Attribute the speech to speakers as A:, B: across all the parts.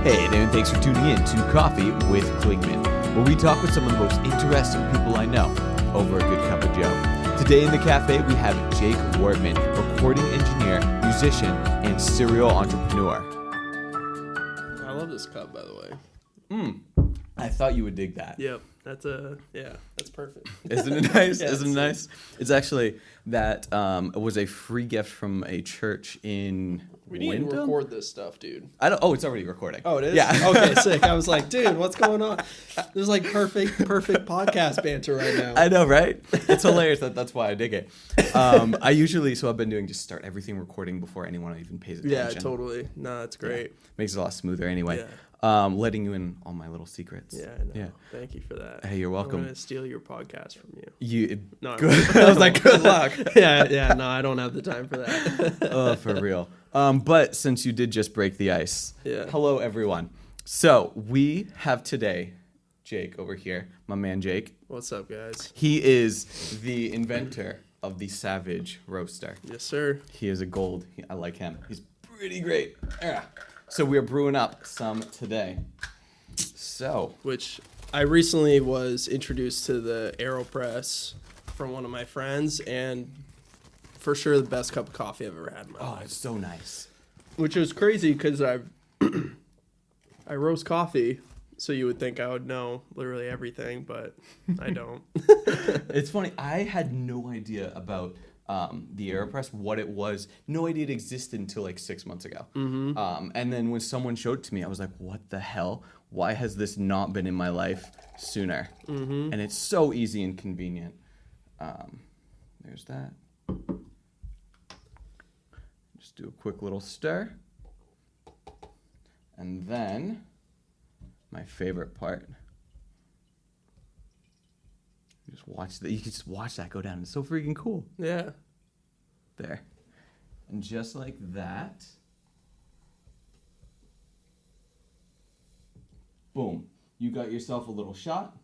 A: Hey, and thanks for tuning in to Coffee with Klingman, where we talk with some of the most interesting people I know over a good cup of joe. Today in the cafe, we have Jake Wertman, recording engineer, musician, and serial entrepreneur.
B: I love this cup, by the way.
A: I thought you would dig that.
B: Yep, that's perfect.
A: Isn't it nice?
B: Yeah,
A: Isn't it nice? It's actually that was a free gift from a church in
B: We need
A: Wyndham?
B: to record this stuff, dude.
A: Oh, it's already recording.
B: Oh, it is?
A: Yeah.
B: Okay, sick. I was like, dude, what's going on? There's like perfect podcast banter right now.
A: I know, right? It's hilarious. That's why I dig it. I've been doing just start everything recording before anyone even pays attention.
B: Yeah, totally. No, that's great.
A: Yeah. Makes it a lot smoother anyway.
B: Yeah.
A: Letting you in all my little secrets.
B: Yeah, I know.
A: Yeah.
B: Thank you for that.
A: Hey, you're welcome.
B: I'm going to steal your podcast from you. No,
A: Good. I was like, good luck.
B: yeah, no, I don't have the time for that.
A: Oh, for real. But since you did just break the ice,
B: Yeah.
A: Hello, everyone. So we have today Jake over here, my man Jake.
B: What's up, guys?
A: He is the inventor of the Savage Roaster.
B: Yes, sir.
A: He is a gold. I like him. He's pretty great. Yeah. So we are brewing up some today. So.
B: Which I recently was introduced to the AeroPress from one of my friends, and for sure the best cup of coffee I've ever had in my life.
A: Oh, it's so nice.
B: Which was crazy because I roast coffee, so you would think I would know literally everything, but I don't.
A: It's funny. I had no idea about the AeroPress, what it was. No idea it existed until like 6 months ago. Mm-hmm. And then when someone showed it to me, I was like, what the hell? Why has this not been in my life sooner? Mm-hmm. And it's so easy and convenient. There's that. Just do a quick little stir. And then, my favorite part. You can just watch that go down. It's so freaking cool.
B: Yeah.
A: There. And just like that. Boom. You got yourself a little shot.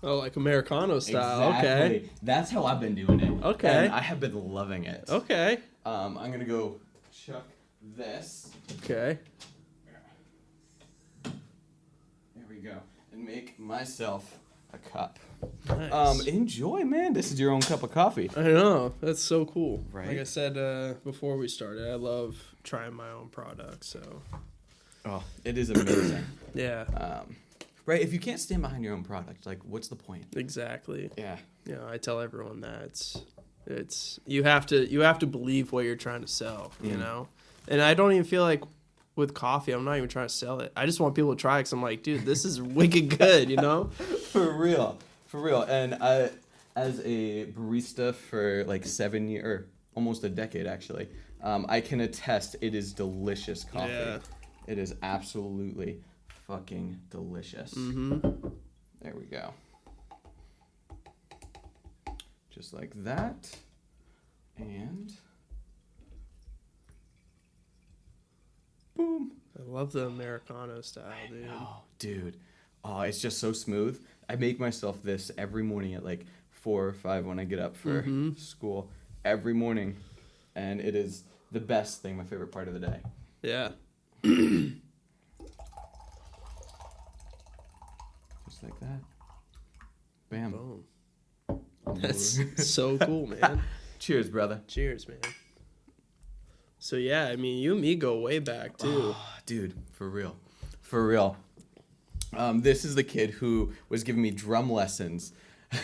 B: Oh, like Americano style.
A: Exactly.
B: Okay.
A: That's how I've been doing it.
B: Okay.
A: And I have been loving it.
B: Okay.
A: I'm going to go chuck this.
B: Okay.
A: There we go. And make myself a cup.
B: Nice.
A: Enjoy, man. This is your own cup of coffee.
B: I know. That's so cool.
A: Right.
B: Like I said before we started, I love trying my own products. So.
A: Oh, it is amazing.
B: Yeah.
A: Right. If you can't stand behind your own product, like, what's the point?
B: Exactly.
A: Yeah.
B: You know, I tell everyone that it's you have to believe what you're trying to sell. You know, and I don't even feel like with coffee, I'm not even trying to sell it. I just want people to try it because I'm like, dude, this is wicked good. You know.
A: For real. And I, as a barista for like 7 years, or almost a decade actually, I can attest it is delicious coffee.
B: Yeah.
A: It is absolutely fucking delicious.
B: Mm-hmm.
A: There we go. Just like that. And boom.
B: I love the Americano style, dude.
A: Oh, dude. Oh, it's just so smooth. I make myself this every morning at like 4 or 5 when I get up for school. Every morning. And it is the best thing, my favorite part of the day.
B: Yeah.
A: Just like that. Bam.
B: Boom. That's so cool, man.
A: Cheers, brother.
B: Cheers, man. So yeah, I mean, you and me go way back too.
A: Oh, dude, for real. For real. This is the kid who was giving me drum lessons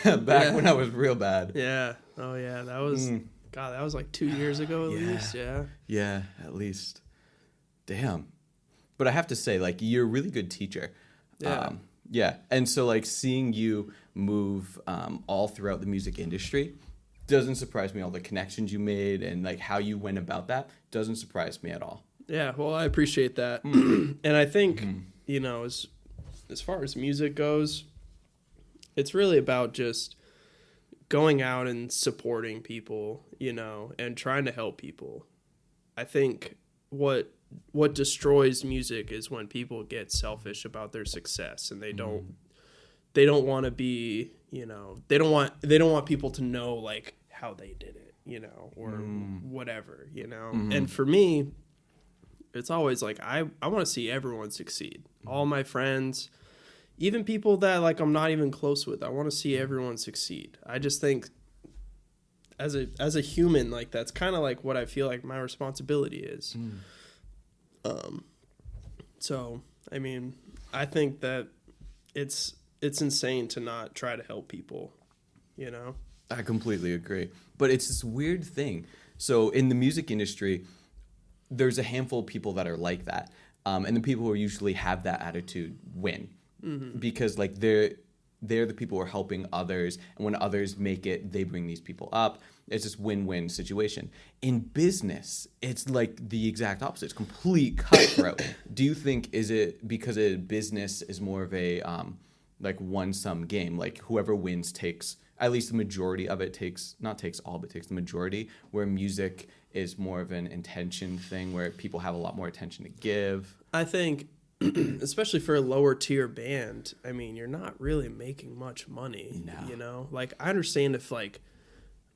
A: back when I was real bad.
B: Yeah. Oh yeah, that was God. That was like 2 years ago at least. Yeah.
A: Yeah, at least. Damn. But I have to say, like, you're a really good teacher.
B: Yeah.
A: Yeah. And so, like, seeing you move all throughout the music industry doesn't surprise me. All the connections you made and, like, how you went about that doesn't surprise me at all.
B: Yeah. Well, I appreciate that, and I think you know, as far as music goes, it's really about just going out and supporting people, you know, and trying to help people. I think what destroys music is when people get selfish about their success and they don't want to be, you know, they don't want people to know like how they did it, you know, or whatever, you know. And for me, it's always like I want to see everyone succeed. All my friends, even people that like I'm not even close with, I want to see everyone succeed. I just think as a human, like that's kind of like what I feel like my responsibility is. So I mean, I think that it's insane to not try to help people, you know?
A: I completely agree. But it's this weird thing. So in the music industry, there's a handful of people that are like that. And the people who usually have that attitude win. Because like they're the people who are helping others. And when others make it, they bring these people up. It's this win-win situation. In business, it's like the exact opposite. It's complete cutthroat. Do you think, is it because a business is more of a like one-sum game? Like whoever wins takes, at least the majority of it not takes all, but takes the majority, where music is more of an intention thing where people have a lot more attention to give?
B: I think, especially for a lower tier band, I mean, you're not really making much money, you know? Like, I understand if, like,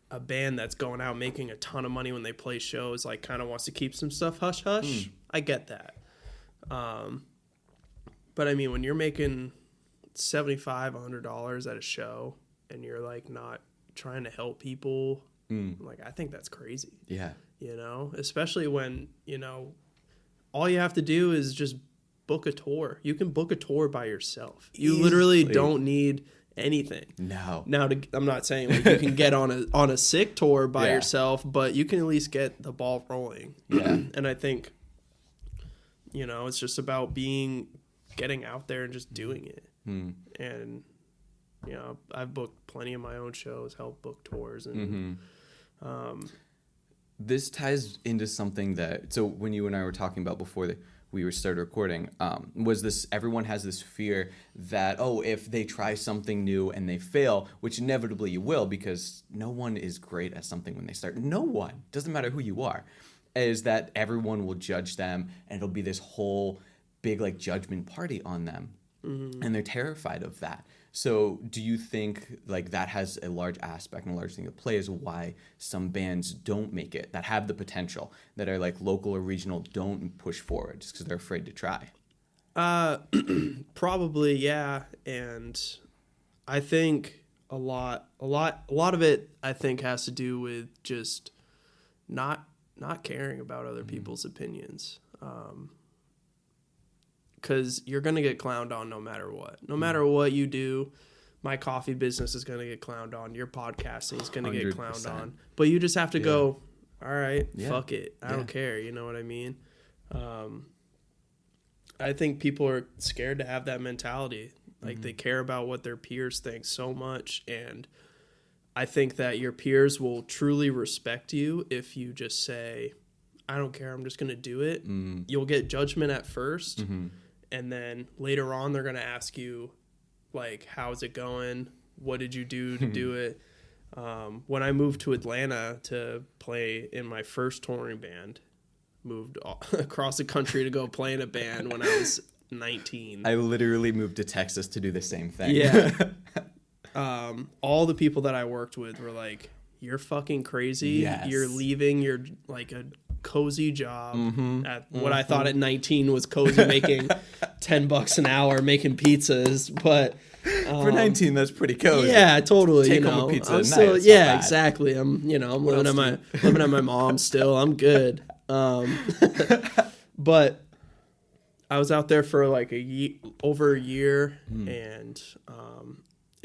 B: a band that's going out making a ton of money when they play shows, like, kind of wants to keep some stuff hush-hush. I get that. But, I mean, when you're making $75, $100 at a show and you're, like, not trying to help people, like, I think that's crazy.
A: Yeah.
B: You know? Especially when, you know, all you have to do is just book a tour. You can book a tour by yourself. You literally don't need anything.
A: No.
B: Now, I'm not saying like you can get on a sick tour by yourself, but you can at least get the ball rolling.
A: Yeah.
B: And I think, you know, it's just about getting out there and just doing it. And, you know, I've booked plenty of my own shows, helped book tours, and
A: this ties into something that, so when you and I were talking about before we started recording, was this, everyone has this fear that, oh, if they try something new and they fail, which inevitably you will, because no one is great at something when they start. No one, doesn't matter who you are, is that everyone will judge them and it'll be this whole big like judgment party on them. And they're terrified of that. So do you think like that has a large aspect and a large thing to play as why some bands don't make it, that have the potential, that are like local or regional, don't push forward just because they're afraid to try?
B: Probably, yeah. And I think a lot of it, I think, has to do with just not caring about other people's opinions. Because you're going to get clowned on no matter what. No matter what you do, my coffee business is going to get clowned on. Your podcasting is going to get clowned on. But you just have to go, all right, fuck it. I don't care. You know what I mean? I think people are scared to have that mentality. Like they care about what their peers think so much. And I think that your peers will truly respect you if you just say, I don't care. I'm just going to do it. You'll get judgment at first. And then later on, they're going to ask you, like, how's it going? What did you do to do it? When I moved to Atlanta to play in my first touring band, moved across the country to go play in a band when I was 19.
A: I literally moved to Texas to do the same thing.
B: Yeah. All the people that I worked with were like, you're fucking crazy.
A: Yes.
B: You're leaving your, like, a cozy job at what I thought at 19 was cozy, making $10 an hour making pizzas, but
A: for 19 that's pretty cozy.
B: Yeah, totally.
A: Take
B: you
A: home
B: know,
A: a pizza
B: I'm
A: at
B: still,
A: night,
B: yeah, exactly. I'm living at my mom's still. I'm good. But I was out there for like over a year, and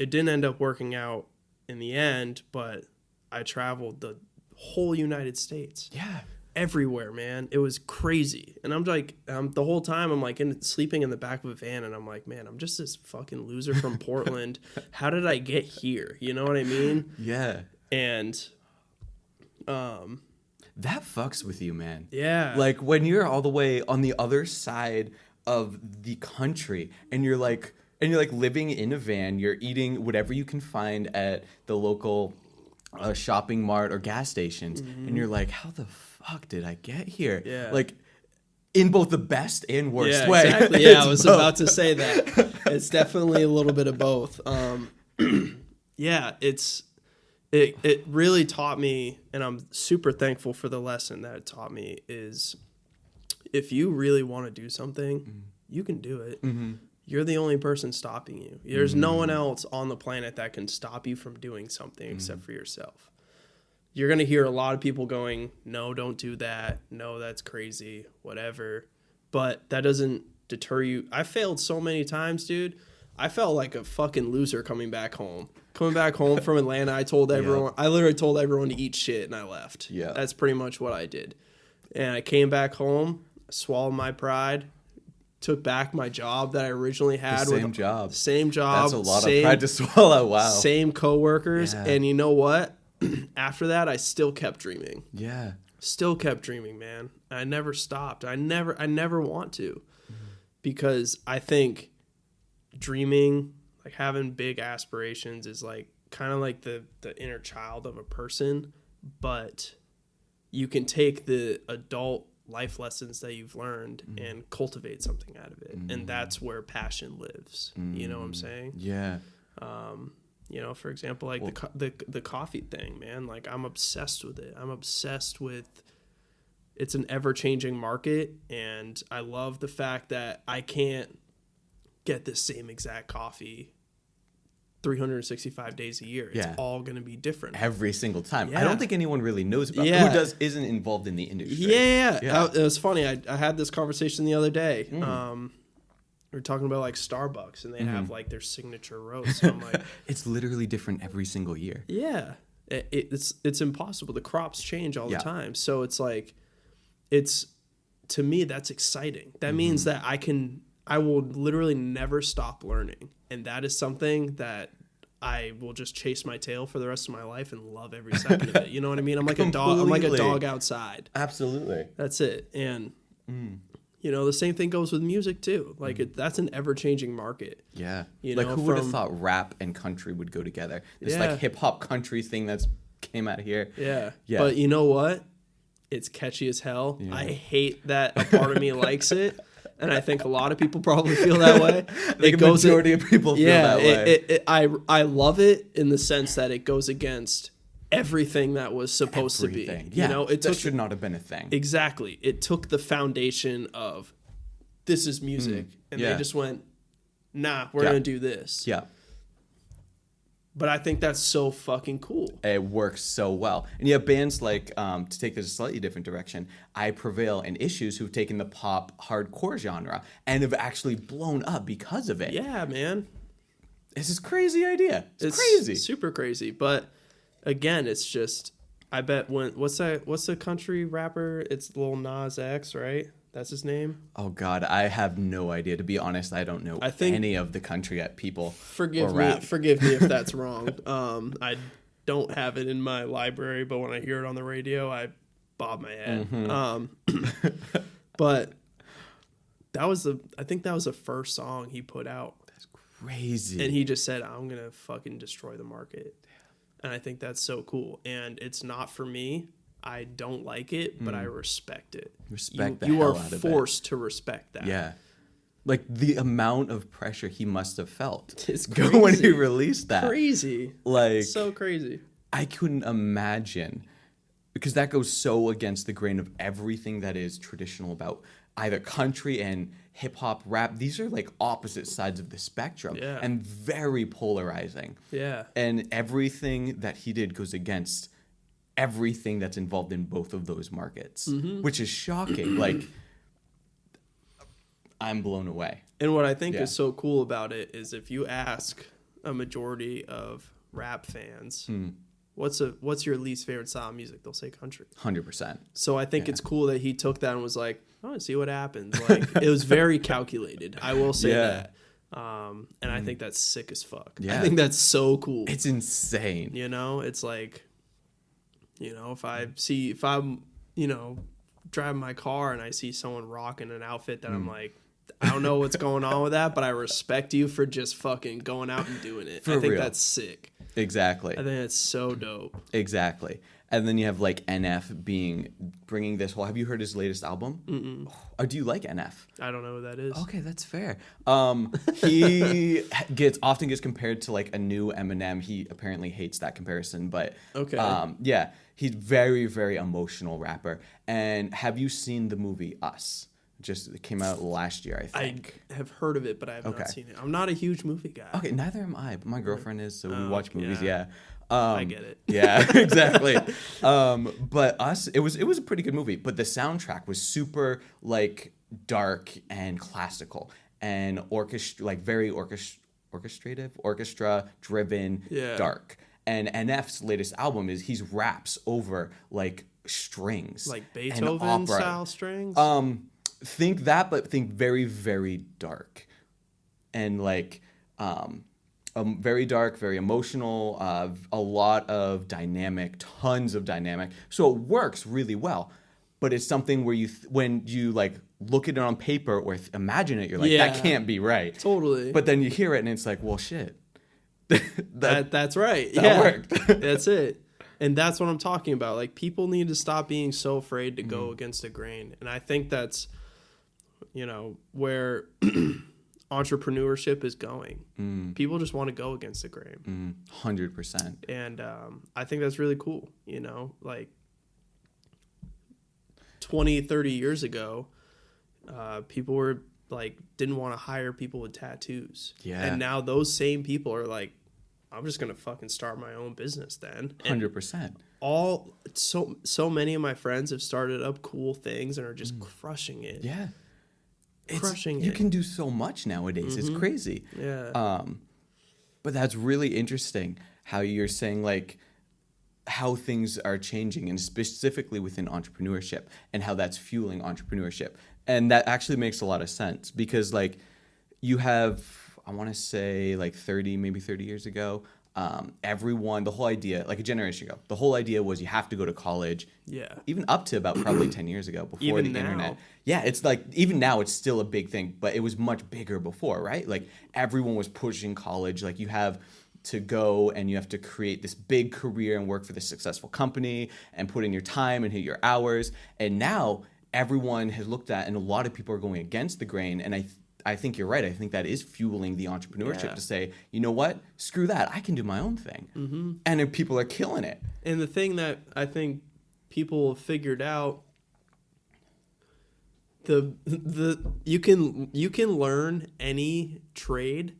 B: it didn't end up working out in the end, but I traveled the whole United States.
A: Yeah.
B: Everywhere, man. It was crazy. And I'm like, the whole time I'm like sleeping in the back of a van, and I'm like, man, I'm just this fucking loser from Portland. How did I get here? You know what I mean?
A: Yeah.
B: And
A: that fucks with you, man.
B: Yeah.
A: Like when you're all the way on the other side of the country and you're like living in a van, you're eating whatever you can find at the local shopping mart or gas stations, and you're like, how the fuck did I get here?
B: Yeah.
A: Like in both the best and worst way.
B: Exactly. Yeah, I was about to say that. It's definitely a little bit of both. Yeah, it really taught me, and I'm super thankful for the lesson that it taught me, is if you really want to do something, you can do it. You're the only person stopping you. There's no one else on the planet that can stop you from doing something except for yourself. You're going to hear a lot of people going, no, don't do that. No, that's crazy, whatever. But that doesn't deter you. I failed so many times, dude. I felt like a fucking loser coming back home. Coming back home from Atlanta, I told everyone, I literally told everyone to eat shit and I left.
A: Yeah.
B: That's pretty much what I did. And I came back home, swallowed my pride, took back my job that I originally had.
A: Same job.
B: That's
A: a lot of pride to swallow. Wow.
B: Same coworkers.
A: Yeah.
B: And you know what? After that, I still kept dreaming.
A: Yeah.
B: Still kept dreaming, man. I never stopped. I never want to. Because I think dreaming, like having big aspirations is like kind of like the inner child of a person, but you can take the adult life lessons that you've learned and cultivate something out of it. And that's where passion lives. You know what I'm saying?
A: Yeah.
B: You know, for example, like the coffee thing, man, like I'm obsessed with it. I'm obsessed with it's an ever-changing market, and I love the fact that I can't get the same exact coffee 365 days a year. It's all going to be different
A: every single time.
B: Yeah.
A: I don't think anyone really knows about it. Who isn't involved in the industry.
B: Yeah. It was funny. I had this conversation the other day. We were talking about like Starbucks, and they have like their signature roast. So I'm like,
A: it's literally different every single year.
B: Yeah, it's impossible. The crops change all the time, so it's like, to me that's exciting. That means that I will literally never stop learning, and that is something that I will just chase my tail for the rest of my life and love every second of it. You know what I mean? I'm like a dog. I'm like a dog outside.
A: Absolutely.
B: That's it, and. You know, the same thing goes with music, too. Like, that's an ever-changing market.
A: Yeah.
B: You
A: like,
B: know,
A: who would have thought rap and country would go together? This, like, hip-hop country thing that's came out here.
B: Yeah. But you know what? It's catchy as hell. Yeah. I hate that a part of me likes it. And I think a lot of people probably feel that way.
A: The majority of people feel that way.
B: I love it in the sense that it goes against everything that was supposed to be.
A: Yeah,
B: you know,
A: that should not have been a thing.
B: Exactly. It took the foundation of this is music, and they just went, nah, we're going to do this.
A: Yeah.
B: But I think that's so fucking cool.
A: It works so well. And you have bands like, to take this a slightly different direction, I Prevail and Issues, who've taken the pop hardcore genre and have actually blown up because of it.
B: Yeah, man.
A: It's this crazy idea. It's crazy.
B: Super crazy. But again, it's just, I bet what's the country rapper? It's Lil Nas X, right? That's his name?
A: Oh, God. I have no idea. To be honest, I don't know any of the country people.
B: Forgive me if that's wrong. I don't have it in my library, but when I hear it on the radio, I bob my head. But I think that was the first song he put out.
A: That's crazy.
B: And he just said, I'm going to fucking destroy the market. And I think that's so cool. And it's not for me. I don't like it, but I respect it. You are forced to respect that.
A: Yeah. Like the amount of pressure he must have felt
B: it's crazy.
A: when he released that.
B: Crazy.
A: Like
B: so crazy.
A: I couldn't imagine, because that goes so against the grain of everything that is traditional about either country and hip hop, rap. These are like opposite sides of the spectrum and very polarizing.
B: Yeah.
A: And everything that he did goes against everything that's involved in both of those markets, which is shocking. Like, I'm blown away.
B: And what I think is so cool about it is if you ask a majority of rap fans, what's your least favorite style of music? They'll say country.
A: 100%.
B: So I think it's cool that he took that and was like, I want to see what happens. Like, it was very calculated. I will say that. And I think that's sick as fuck. Yeah. I think that's so cool.
A: It's insane.
B: You know, it's like, you know, if I'm, you know, driving my car and I see someone rocking an outfit that I'm like, I don't know what's going on with that, but I respect you for just fucking going out and doing it. I think that's sick.
A: Exactly.
B: I think it's so dope.
A: Exactly. And then you have like NF bringing this whole. Have you heard his latest album? Or do you like NF?
B: I don't know who that is.
A: Okay, that's fair. He often gets compared to like a new Eminem. He apparently hates that comparison, but yeah, he's very, very emotional rapper. And have you seen the movie Us? It came out last year, I think.
B: I have heard of it, but I have not seen it. I'm not a huge movie guy.
A: Okay, neither am I, but my girlfriend is, so we watch movies. Yeah.
B: I get it.
A: Yeah, exactly. But it was a pretty good movie. But the soundtrack was super like dark and classical and very orchestra driven, dark. And NF's latest album he raps over like strings,
B: like Beethoven style strings.
A: Think that, but think very, very dark, and like very dark, very emotional. A lot of dynamic, tons of dynamic. So it works really well. But it's something where when you like look at it on paper or imagine it, you're like, that can't be right.
B: Totally.
A: But then you hear it and it's like, well, shit.
B: That's right.
A: That worked.
B: That's it. And that's what I'm talking about. Like, people need to stop being so afraid to go against the grain. And I think that's, where entrepreneurship is going. People just want to go against the grain.
A: 100%.
B: And I think that's really cool. Like 20, 30 years ago, people were like, didn't want to hire people with tattoos.
A: Yeah.
B: And now those same people are like, I'm just going to fucking start my own business then.
A: 100%.
B: So many of my friends have started up cool things and are just crushing it.
A: Yeah.
B: Crushing it.
A: You can do so much nowadays. It's crazy.
B: Yeah.
A: But that's really interesting how you're saying like how things are changing, and specifically within entrepreneurship, and how that's fueling entrepreneurship. And that actually makes a lot of sense because like you have, I want to say like 30 years ago, the whole idea, like a generation ago, the whole idea was you have to go to college.
B: Yeah.
A: Even up to about probably 10 years ago before
B: even
A: the
B: now.
A: internet. Yeah, it's like even now it's still a big thing, but it was much bigger before, right? Like everyone was pushing college. Like you have to go and you have to create this big career and work for this successful company and put in your time and hit your hours. And now everyone has looked at, and a lot of people are going against the grain. And I think you're right. I think that is fueling the entrepreneurship to say, you know what? Screw that. I can do my own thing. Mm-hmm. And then people are killing it.
B: And the thing that I think people have figured out, you can learn any trade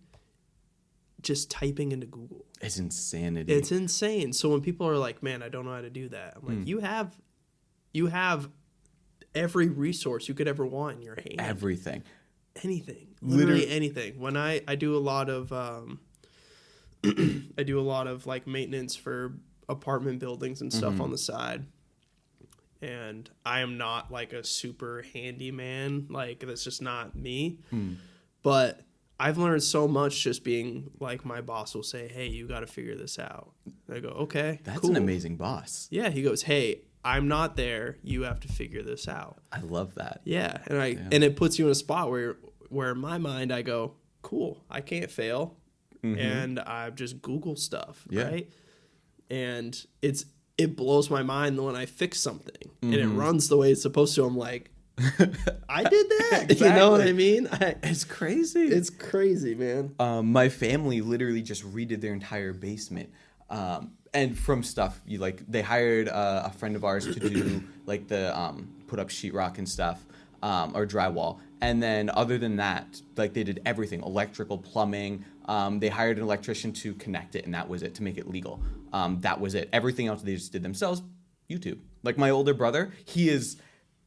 B: just typing into Google.
A: It's insanity.
B: It's insane. So when people are like, man, I don't know how to do that. I'm like, you have every resource you could ever want in your hand.
A: Everything.
B: Anything. Literally anything. When I do a lot of like maintenance for apartment buildings and stuff on the side. And I am not like a super handyman. Like, that's just not me. But I've learned so much just being like, my boss will say, hey, you got to figure this out. And I go, okay,
A: That's
B: cool.
A: an amazing boss.
B: Yeah, he goes, hey, I'm not there. You have to figure this out.
A: I love that.
B: Yeah, and it puts you in a spot where in my mind I go, cool, I can't fail. And I just Google stuff, right? And it blows my mind when I fix something and it runs the way it's supposed to. I'm like, I did that. Exactly. You know what I mean?
A: It's crazy.
B: It's crazy, man.
A: My family literally just redid their entire basement. And from stuff they hired a friend of ours to do like the put up sheetrock and stuff, or drywall. And then other than that, like they did everything, electrical, plumbing. They hired an electrician to connect it, and that was it, to make it legal. That was it. Everything else they just did themselves. YouTube. Like my older brother, he's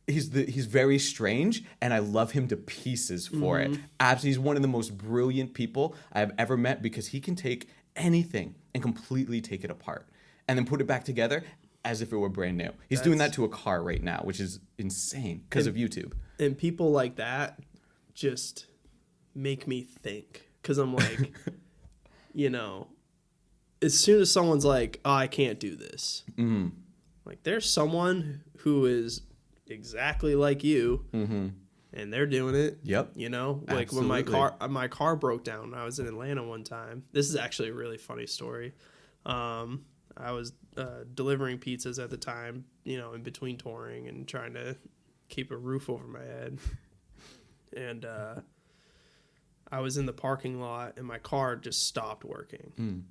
A: very strange, and I love him to pieces for it. Absolutely, he's one of the most brilliant people I've ever met because he can take anything and completely take it apart and then put it back together as if it were brand new. He's doing that to a car right now, which is insane because of YouTube. And
B: people like that just make me think, because I'm like, as soon as someone's like, oh, I can't do this, like there's someone who is exactly like you, and they're doing it. Yep. Like Absolutely. When my car broke down, I was in Atlanta one time. This is actually a really funny story. I was delivering pizzas at the time, in between touring and trying to keep a roof over my head. And I was in the parking lot and my car just stopped working. And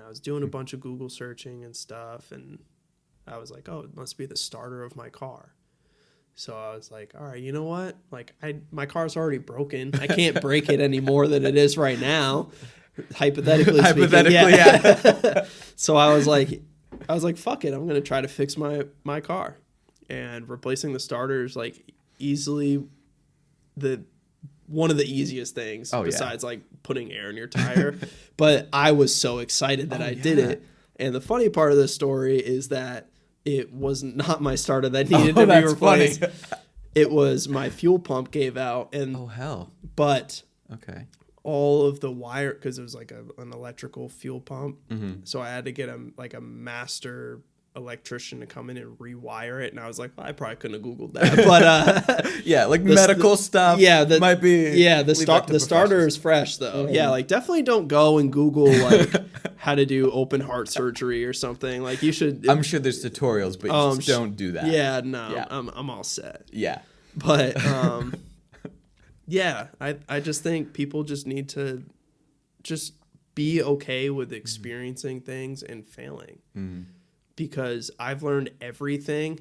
B: I was doing a bunch of Google searching and stuff, and I was like, oh, it must be the starter of my car. So I was like, all right, you know what? Like, my car's already broken. I can't break it any more than it is right now. Hypothetically speaking. Yeah. So I was like, fuck it. I'm going to try to fix my car. And replacing the starter is like easily one of the easiest things besides like putting air in your tire. But I was so excited that I did it. And the funny part of this story is that it was not my starter that needed to be replaced. Funny. It was my fuel pump gave out. And But all of the wire, because it was like an electrical fuel pump. So I had to get a master electrician to come in and rewire it, and I was like, well, I probably couldn't have Googled that, but like
A: medical stuff might be
B: the starter is fresh though. Like definitely don't go and Google like how to do open heart surgery or something. Like you should.
A: I'm sure there's tutorials, but you just don't do that.
B: I'm all set.
A: But
B: I just think people just need to just be okay with experiencing things and failing. Because I've learned everything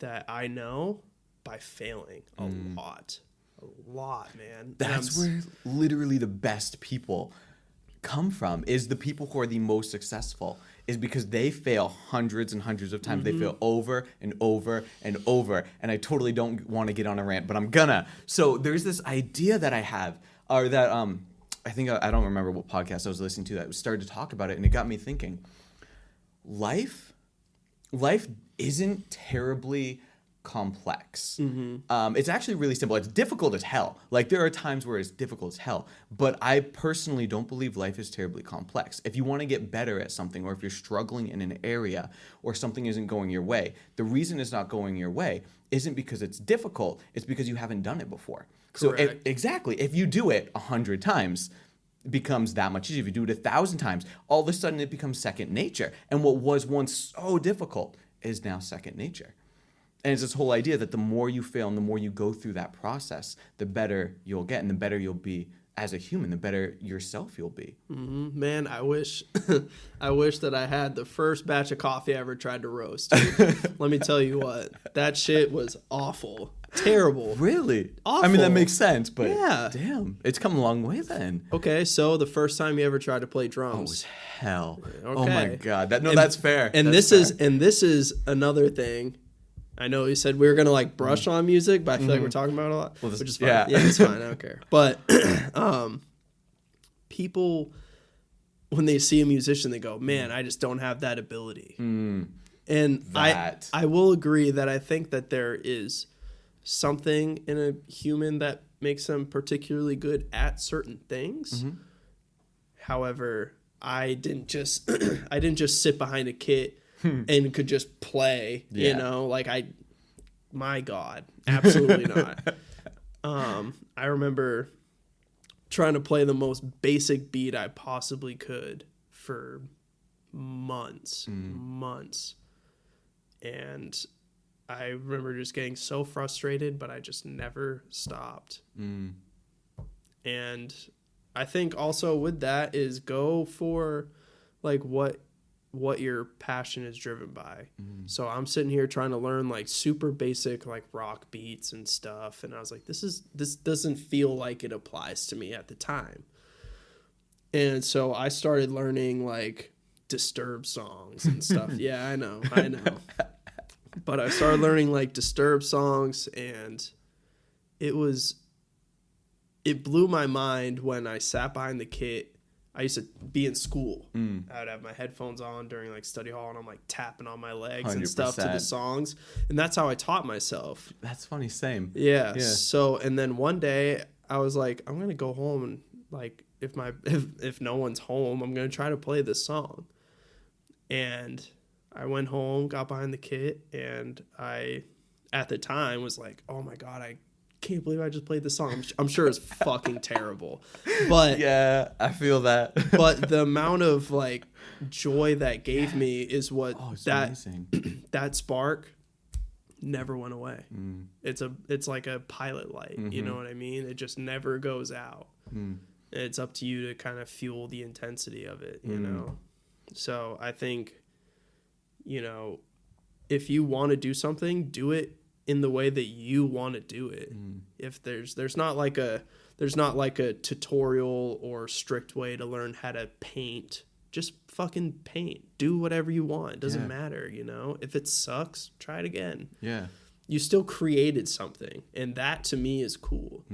B: that I know by failing a lot, man.
A: That's where literally the best people come from, is the people who are the most successful, is because they fail hundreds and hundreds of times. They fail over and over and over. And I totally don't want to get on a rant, but I'm gonna. So there's this idea that I have, or that I think, I don't remember what podcast I was listening to that started to talk about it, and it got me thinking. Life isn't terribly complex. It's actually really simple. It's difficult as hell. Like there are times where it's difficult as hell, but I personally don't believe life is terribly complex. If you want to get better at something, or if you're struggling in an area, or something isn't going your way, the reason it's not going your way isn't because it's difficult. It's because you haven't done it before.
B: Correct.
A: So exactly, if you do it 100 times, becomes that much easier. If you do it 1,000 times, all of a sudden it becomes second nature. And what was once so difficult is now second nature. And it's this whole idea that the more you fail and the more you go through that process, the better you'll get, and the better you'll be as a human, the better yourself you'll be.
B: Man, I wish that I had the first batch of coffee I ever tried to roast. Dude. Let me tell you what, that shit was awful. Terrible.
A: Really?
B: Awful.
A: I mean, that makes sense, but damn, it's come a long way then.
B: Okay, so the first time you ever tried to play drums.
A: Oh, it was hell.
B: Okay.
A: Oh my God. That's fair.
B: And this is another thing. I know you said we were gonna like brush on music, but I feel like we're talking about it a lot, which is fine. Yeah, it's fine. I don't care. But people, when they see a musician, they go, "Man, I just don't have that ability." And I will agree that I think that there is something in a human that makes them particularly good at certain things. However, I didn't just sit behind a kit and could just play, you know, like my God, absolutely not. I remember trying to play the most basic beat I possibly could for months. And I remember just getting so frustrated, but I just never stopped. And I think also with that is go for like what your passion is driven by. So I'm sitting here trying to learn like super basic like rock beats and stuff, and I was like, this doesn't feel like it applies to me at the time. And so I started learning like Disturbed songs and stuff. Yeah, I know. But I started learning like Disturbed songs, and it blew my mind when I sat behind the kit. I used to be in school. I would have my headphones on during like study hall, and I'm like tapping on my legs 100%. And stuff to the songs. And that's how I taught myself.
A: That's funny. Same.
B: Yeah. So, and then one day I was like, I'm going to go home, and like, if no one's home, I'm going to try to play this song. And I went home, got behind the kit, and I, at the time, was like, oh my God, I can't believe I just played this song. I'm sure it's fucking terrible. But
A: yeah, I feel that.
B: But the amount of like joy that gave me is what that spark never went away. It's like a pilot light, you know what I mean? It just never goes out. It's up to you to kind of fuel the intensity of it, you know? So I think, you know, if you want to do something, do it in the way that you want to do it. If there's not like a tutorial or strict way to learn how to paint. Just fucking paint. Do whatever you want. It doesn't matter, you know? If it sucks, try it again.
A: Yeah.
B: You still created something, and that to me is cool.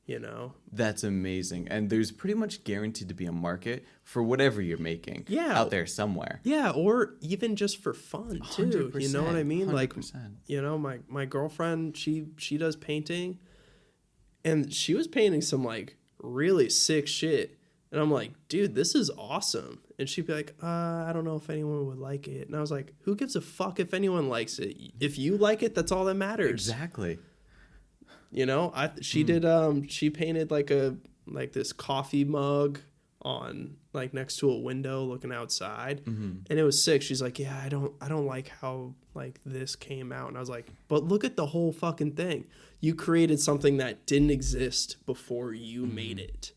B: You know?
A: That's amazing. And there's pretty much guaranteed to be a market for whatever you're making out there somewhere.
B: Yeah, or even just for fun too. You know what I mean?
A: 100%.
B: Like, you know, my girlfriend, she does painting, and she was painting some like really sick shit. And I'm like, dude, this is awesome. And she'd be like, I don't know if anyone would like it. And I was like, who gives a fuck if anyone likes it? If you like it, that's all that matters.
A: Exactly.
B: You know, she painted like this coffee mug on like next to a window looking outside, and it was sick. She's like, yeah, I don't like how like this came out. And I was like, but look at the whole fucking thing. You created something that didn't exist before you made it.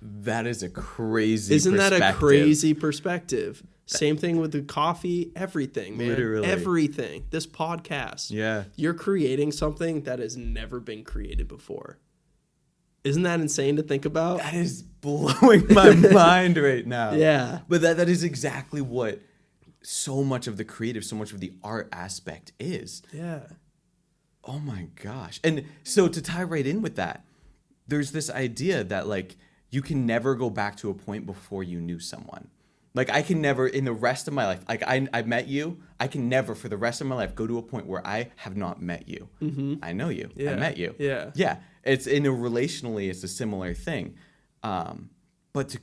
A: That is a crazy
B: Isn't that a crazy perspective? Same thing with the coffee, everything, man.
A: Literally.
B: Everything. This podcast.
A: Yeah.
B: You're creating something that has never been created before. Isn't that insane to think about?
A: That is blowing my mind right now.
B: Yeah.
A: But that is exactly what so much of the creative, so much of the art aspect is.
B: Yeah.
A: Oh my gosh. And so to tie right in with that, there's this idea that like you can never go back to a point before you knew someone. Like I can never in the rest of my life, like I met you, I can never for the rest of my life go to a point where I have not met you. I know you.
B: Yeah.
A: I met you.
B: Yeah.
A: Yeah. It's relationally, it's a similar thing. But to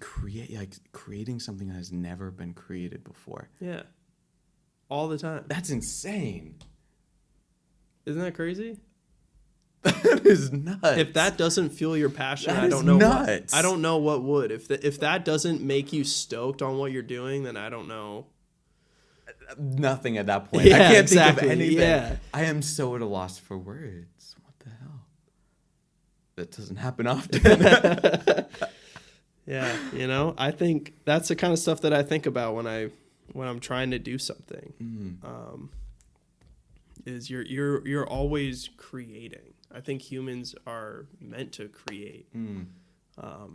A: creating something that has never been created before.
B: Yeah. All the time.
A: That's insane.
B: Isn't that crazy?
A: That is nuts.
B: If that doesn't fuel your passion,
A: That
B: I
A: is
B: don't know
A: nuts.
B: I don't know what would. If that doesn't make you stoked on what you're doing, then I don't know.
A: Nothing at that point.
B: Yeah,
A: I can't
B: exactly.
A: think of anything.
B: Yeah.
A: I am so at a loss for words. What the hell? That doesn't happen often.
B: Yeah, you know, I think that's the kind of stuff that I think about when I'm trying to do something. Is you're always creating. I think humans are meant to create. I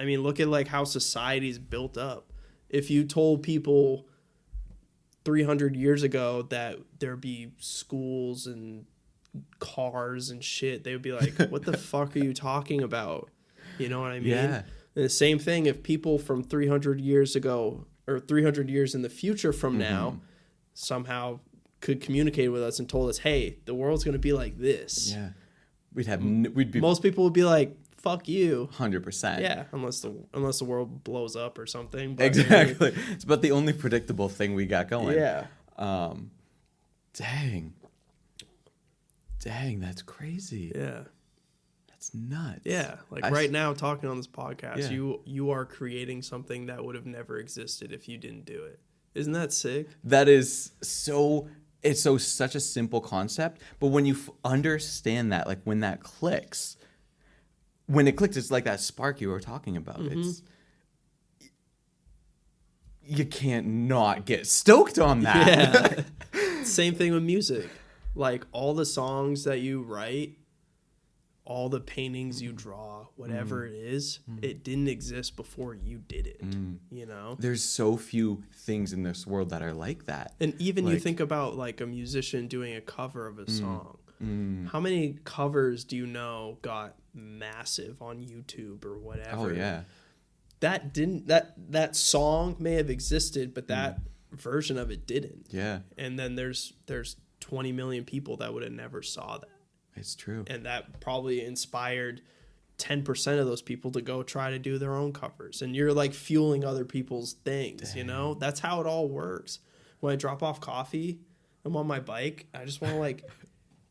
B: mean, look at like how society's built up. If you told people 300 years ago that there'd be schools and cars and shit, they would be like, what the fuck are you talking about? You know what I mean?
A: Yeah.
B: And the same thing if people from 300 years ago or 300 years in the future from now somehow could communicate with us and told us, hey, the world's going to be like this.
A: Yeah. We'd be
B: Most people would be like, fuck you.
A: 100%.
B: Yeah, unless the world blows up or something. But
A: Exactly. It's about the only predictable thing we got going.
B: Yeah.
A: Dang, that's crazy.
B: Yeah.
A: That's nuts.
B: Yeah. Like right now talking on this podcast,
A: Yeah.
B: you are creating something that would have never existed if you didn't do it. Isn't that sick?
A: That is so... It's such a simple concept, but when you understand that, like when that clicks, it's like that spark you were talking about. It's you can't not get stoked on that.
B: Yeah. Same thing with music. Like all the songs that you write, all the paintings you draw, whatever it is, it didn't exist before you did it. You know?
A: There's so few things in this world that are like that.
B: And even you think about like a musician doing a cover of a song. How many covers do you know got massive on YouTube or whatever?
A: Oh yeah.
B: That song may have existed, but that version of it didn't.
A: Yeah.
B: And then there's 20 million people that would have never saw that.
A: It's true.
B: And that probably inspired 10% of those people to go try to do their own covers. And you're like fueling other people's things, you know? That's how it all works. When I drop off coffee, I'm on my bike, I just want to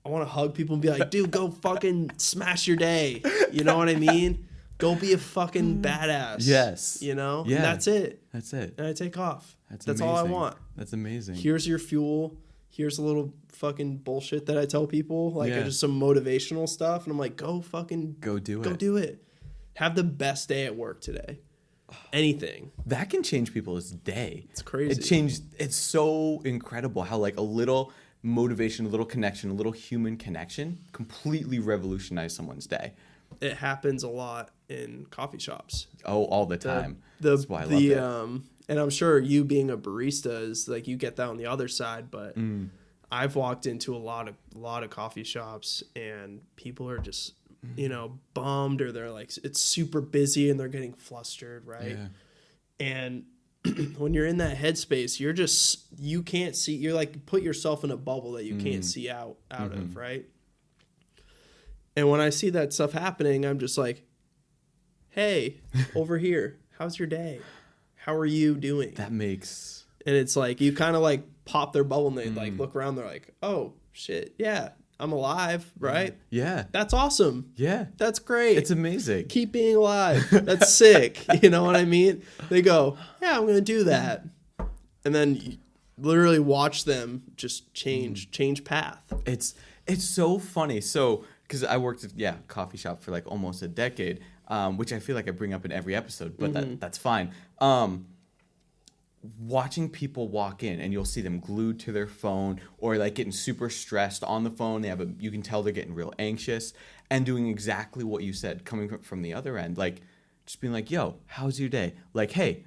B: I want to hug people and be like, dude, go fucking smash your day. You know what I mean? Go be a fucking badass.
A: Yes.
B: You know?
A: Yeah.
B: And that's it.
A: That's it.
B: And I take off. That's
A: amazing.
B: all I want.
A: That's amazing.
B: Here's your fuel. Here's a little fucking bullshit that I tell people, just some motivational stuff, and I'm like, go fucking
A: Go do it.
B: Go do it. Have the best day at work today. Anything.
A: That can change people's day.
B: It's crazy.
A: It's so incredible how like a little motivation, a little connection, a little human connection completely revolutionize someone's day.
B: It happens a lot in coffee shops.
A: Oh, all the time. That's why I love it.
B: And I'm sure you being a barista is like you get that on the other side, but I've walked into a lot of coffee shops and people are just, bummed, or they're like, it's super busy and they're getting flustered, right? Yeah. And when you're in that headspace, you can't see, you're like, put yourself in a bubble that you can't see out of, right? And when I see that stuff happening, I'm just like, hey, over here, how's your day? How are you doing?
A: That makes...
B: And it's like, you kind of like pop their bubble and they like look around. They're like, oh, shit. Yeah, I'm alive, right?
A: Yeah.
B: That's awesome.
A: Yeah.
B: That's great.
A: It's amazing.
B: Keep being alive. That's sick. You know what I mean? They go, yeah, I'm going to do that. And then you literally watch them just change path.
A: It's so funny. So, because I worked at, coffee shop for like almost a decade, which I feel like I bring up in every episode, but that's fine. Watching people walk in and you'll see them glued to their phone or like getting super stressed on the phone. You can tell they're getting real anxious and doing exactly what you said, coming from the other end, like just being like, yo, how's your day? Like, hey,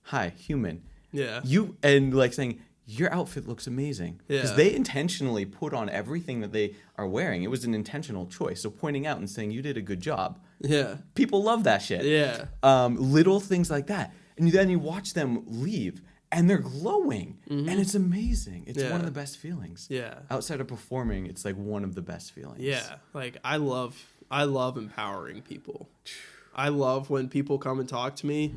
A: hi, human.
B: Yeah.
A: And like saying, your outfit looks amazing. Because
B: Yeah.
A: they intentionally put on everything that they are wearing. It was an intentional choice. So pointing out and saying, you did a good job.
B: Yeah.
A: People love that shit.
B: Yeah.
A: Little things like that. And then you watch them leave and they're glowing. And it's amazing. It's one of the best feelings.
B: Yeah.
A: Outside of performing, it's like one of the best feelings.
B: Yeah. Like I love empowering people. I love when people come and talk to me.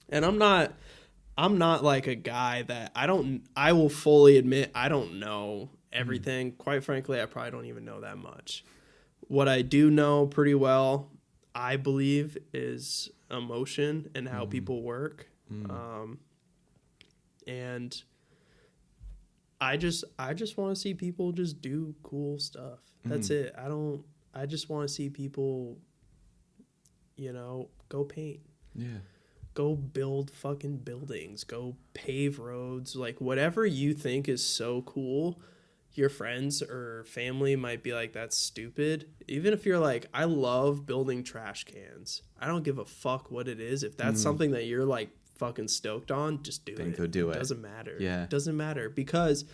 B: And I'm not like a guy that I will fully admit I don't know everything. Quite frankly, I probably don't even know that much. What I do know pretty well, I believe, is emotion and how people work. And I just want to see people just do cool stuff. That's it. I just want to see people, go paint.
A: Yeah.
B: Go build fucking buildings. Go pave roads. Like, whatever you think is so cool, your friends or family might be like, that's stupid. Even if you're like, I love building trash cans. I don't give a fuck what it is. If that's something that you're like fucking stoked on, just do it.
A: Then go do it.
B: Doesn't matter.
A: Yeah.
B: It doesn't matter. Because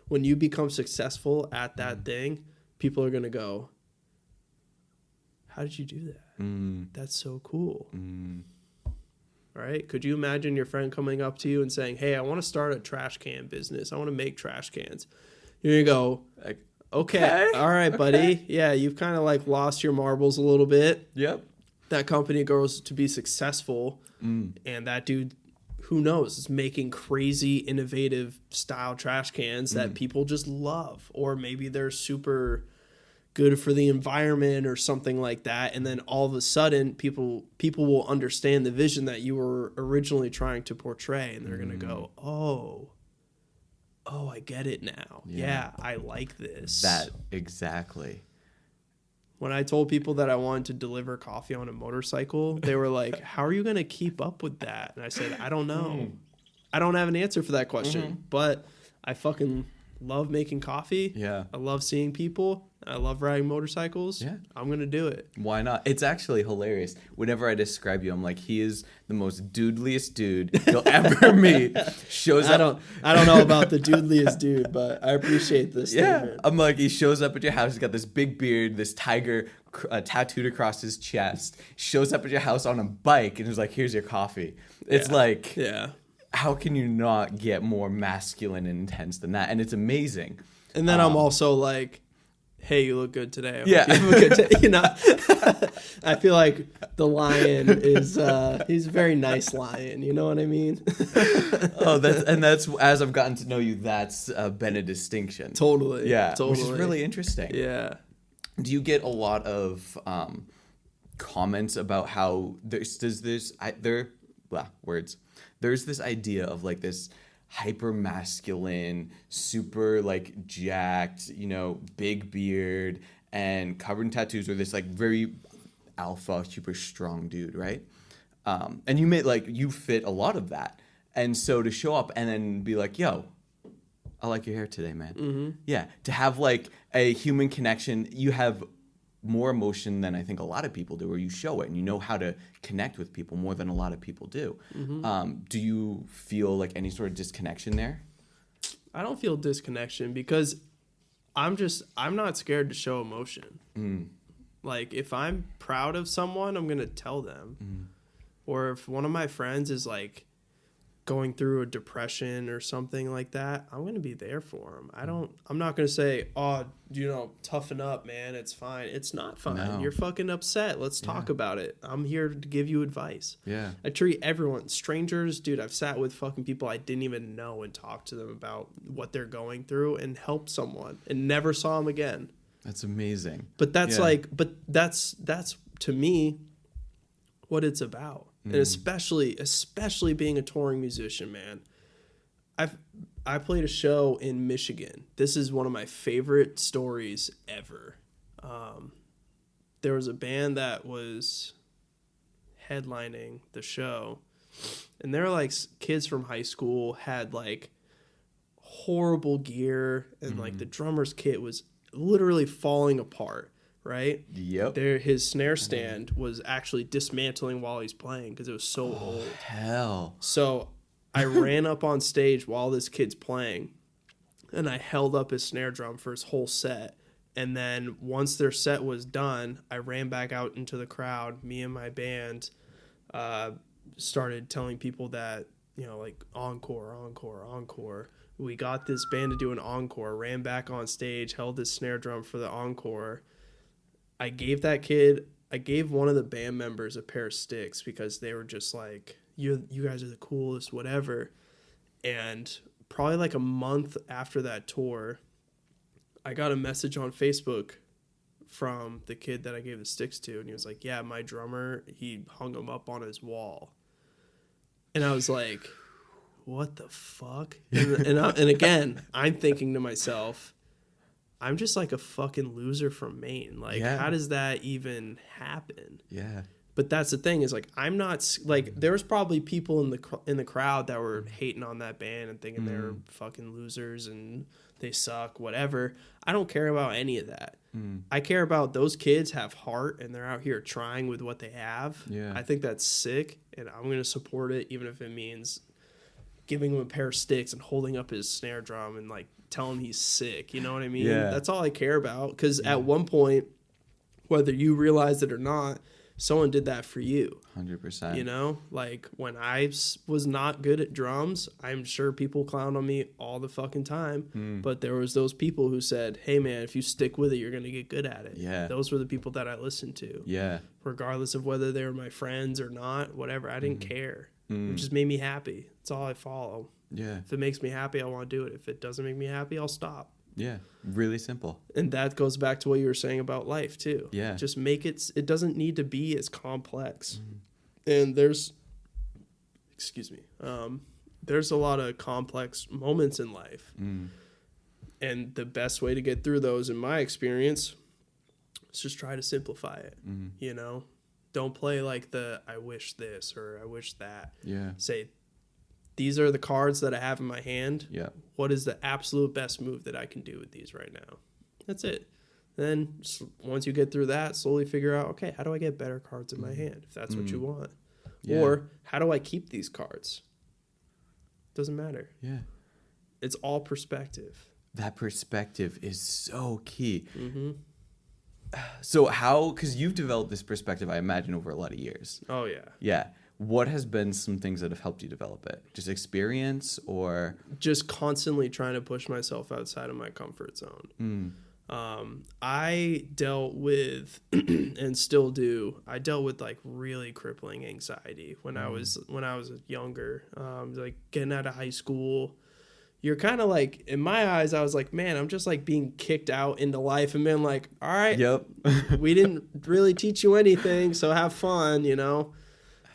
B: when you become successful at that thing, people are going to go, how did you do that? That's so cool. Right? Could you imagine your friend coming up to you and saying, hey, I want to start a trash can business. I want to make trash cans. You're going to go, like, okay. All right, buddy. Yeah, you've kind of like lost your marbles a little bit.
A: Yep.
B: That company goes to be successful. And that dude, who knows, is making crazy, innovative style trash cans that people just love. Or maybe they're super good for the environment or something like that, and then all of a sudden people will understand the vision that you were originally trying to portray, and they're gonna go, oh, I get it now. Yeah, I like this.
A: That exactly.
B: When I told people that I wanted to deliver coffee on a motorcycle, they were like, how are you gonna keep up with that? And I said, I don't know. I don't have an answer for that question, but I fucking love making coffee. Yeah. I love seeing people. I love riding motorcycles. Yeah. I'm going to do it.
A: Why not? It's actually hilarious. Whenever I describe you, I'm like, he is the most doodliest dude you'll ever meet. Shows up.
B: I don't know about the doodliest dude, but I appreciate this statement.
A: I'm like, he shows up at your house. He's got this big beard, this tiger tattooed across his chest. Shows up at your house on a bike and is like, here's your coffee. It's like, how can you not get more masculine and intense than that? And it's amazing.
B: And then I'm also like, hey, you look good today.
A: Yeah.
B: You look good I feel like the lion is, he's a very nice lion. You know what I mean?
A: That's as I've gotten to know you, that's been a distinction.
B: Totally.
A: Yeah.
B: Totally.
A: Which is really interesting.
B: Yeah.
A: Do you get a lot of comments about how there's this idea of like this hyper masculine, super like jacked, big beard and covered in tattoos, or this like very alpha, super strong dude, right? And you fit a lot of that. And so to show up and then be like, yo, I like your hair today, man. Yeah, to have like a human connection, you have more emotion than I think a lot of people do, or you show it and you know how to connect with people more than a lot of people do. Do you feel like any sort of disconnection there?
B: I don't feel disconnection because I'm not scared to show emotion. Like if I'm proud of someone, I'm going to tell them. Or if one of my friends is like going through a depression or something like that, I'm going to be there for them. I'm not going to say, oh, toughen up, man. It's fine. It's not fine. No. You're fucking upset. Let's talk about it. I'm here to give you advice.
A: Yeah.
B: I treat everyone, strangers, dude, I've sat with fucking people I didn't even know and talked to them about what they're going through and helped someone and never saw them again.
A: That's amazing.
B: But that's that's to me what it's about. And especially being a touring musician, man. I played a show in Michigan. This is one of my favorite stories ever. There was a band that was headlining the show, and they're like kids from high school, had like horrible gear, and like the drummer's kit was literally falling apart. Right?
A: Yep.
B: His snare stand was actually dismantling while he's playing because it was so old.
A: Hell.
B: So I ran up on stage while this kid's playing, and I held up his snare drum for his whole set. And then once their set was done, I ran back out into the crowd. Me and my band started telling people that, like encore, encore, encore. We got this band to do an encore, ran back on stage, held this snare drum for the encore. I gave one of the band members a pair of sticks because they were just like, you guys are the coolest, whatever. And probably like a month after that tour, I got a message on Facebook from the kid that I gave the sticks to. And he was like, yeah, my drummer, he hung them up on his wall. And I was like, what the fuck? And again, I'm thinking to myself, I'm just like a fucking loser from Maine. Like, how does that even happen?
A: Yeah.
B: But that's the thing is like, I'm not like, there's probably people in the crowd that were hating on that band and thinking they're fucking losers and they suck, whatever. I don't care about any of that. I care about those kids have heart and they're out here trying with what they have.
A: Yeah.
B: I think that's sick and I'm going to support it even if it means giving him a pair of sticks and holding up his snare drum and like tell him he's sick. You know what I mean?
A: Yeah.
B: That's all I care about. Because at one point, whether you realize it or not, someone did that for you.
A: 100%.
B: Like when I was not good at drums, I'm sure people clowned on me all the fucking time. But there was those people who said, hey man, if you stick with it, you're going to get good at it.
A: Yeah.
B: Those were the people that I listened to.
A: Yeah.
B: Regardless of whether they were my friends or not, whatever. I didn't care. It just made me happy. That's all I follow.
A: Yeah.
B: If it makes me happy, I want to do it. If it doesn't make me happy, I'll stop.
A: Yeah. Really simple.
B: And that goes back to what you were saying about life too.
A: Yeah.
B: Just make it doesn't need to be as complex. And there's a lot of complex moments in life. And the best way to get through those, in my experience, is just try to simplify it. Don't play like I wish this or I wish that.
A: Yeah.
B: Say, these are the cards that I have in my hand.
A: Yeah.
B: What is the absolute best move that I can do with these right now? That's it. Then once you get through that, slowly figure out, okay, how do I get better cards in my hand if that's what you want? Yeah. Or how do I keep these cards? Doesn't matter.
A: Yeah.
B: It's all perspective.
A: That perspective is so key. So because you've developed this perspective, I imagine, over a lot of years.
B: Oh, yeah.
A: Yeah. What has been some things that have helped you develop it? Just experience or?
B: Just constantly trying to push myself outside of my comfort zone. I dealt with, and still do, I dealt with like really crippling anxiety when I was younger, like getting out of high school. You're kind of like, in my eyes, I was like, man, I'm just like being kicked out into life and being like, all right, we didn't really teach you anything, so have fun,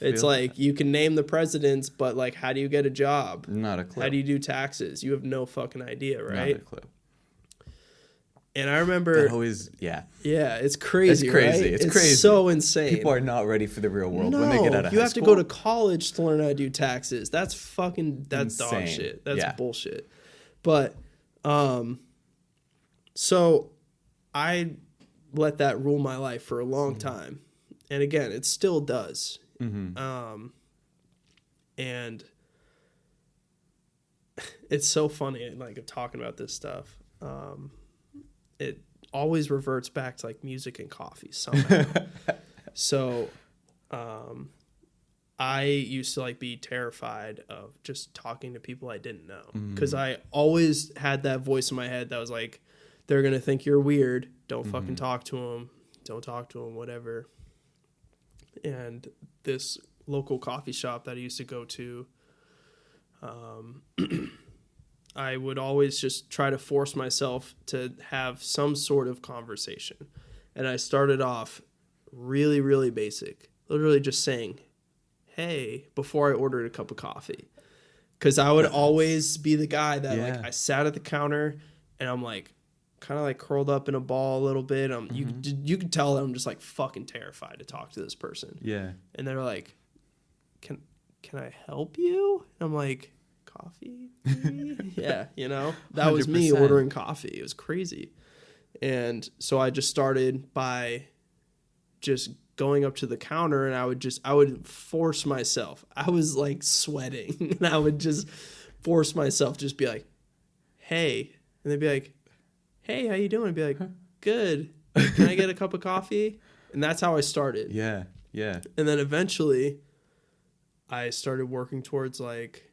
B: It's like you can name the presidents, but like, how do you get a job?
A: Not a clue.
B: How do you do taxes? You have no fucking idea, right?
A: Not a clue.
B: And I remember
A: that always, yeah,
B: it's crazy.
A: It's crazy.
B: Right?
A: It's crazy.
B: So insane.
A: People are not ready for the real world
B: no,
A: when they get out of high school.
B: You have to go to college to learn how to do taxes. That's dog
A: Insane.
B: shit. That's bullshit. But So I let that rule my life for a long time. And again, it still does. And it's so funny, like, talking about this stuff. It always reverts back to like music and coffee somehow. So I used to like be terrified of just talking to people I didn't know, because I always had that voice in my head that was like, they're gonna think you're weird, don't fucking talk to them, don't talk to them, whatever. And this local coffee shop that I used to go to, I would always just try to force myself to have some sort of conversation. And I started off really, really basic, literally just saying, hey, before I ordered a cup of coffee. Because I would always be the guy that like, I sat at the counter and I'm like, kind of like curled up in a ball a little bit. You could tell that I'm just like fucking terrified to talk to this person. Yeah. And they're like, can I help you? And I'm like, coffee? Yeah, you know, that was 100%. Me ordering coffee. It was crazy. And so I just started by just going up to the counter, and I would force myself. I was like sweating and I would just force myself, just be like, hey, and they'd be like, hey, how you doing? I'd be like, good. Can I get a cup of coffee? And that's how I started. Yeah. And then eventually I started working towards like,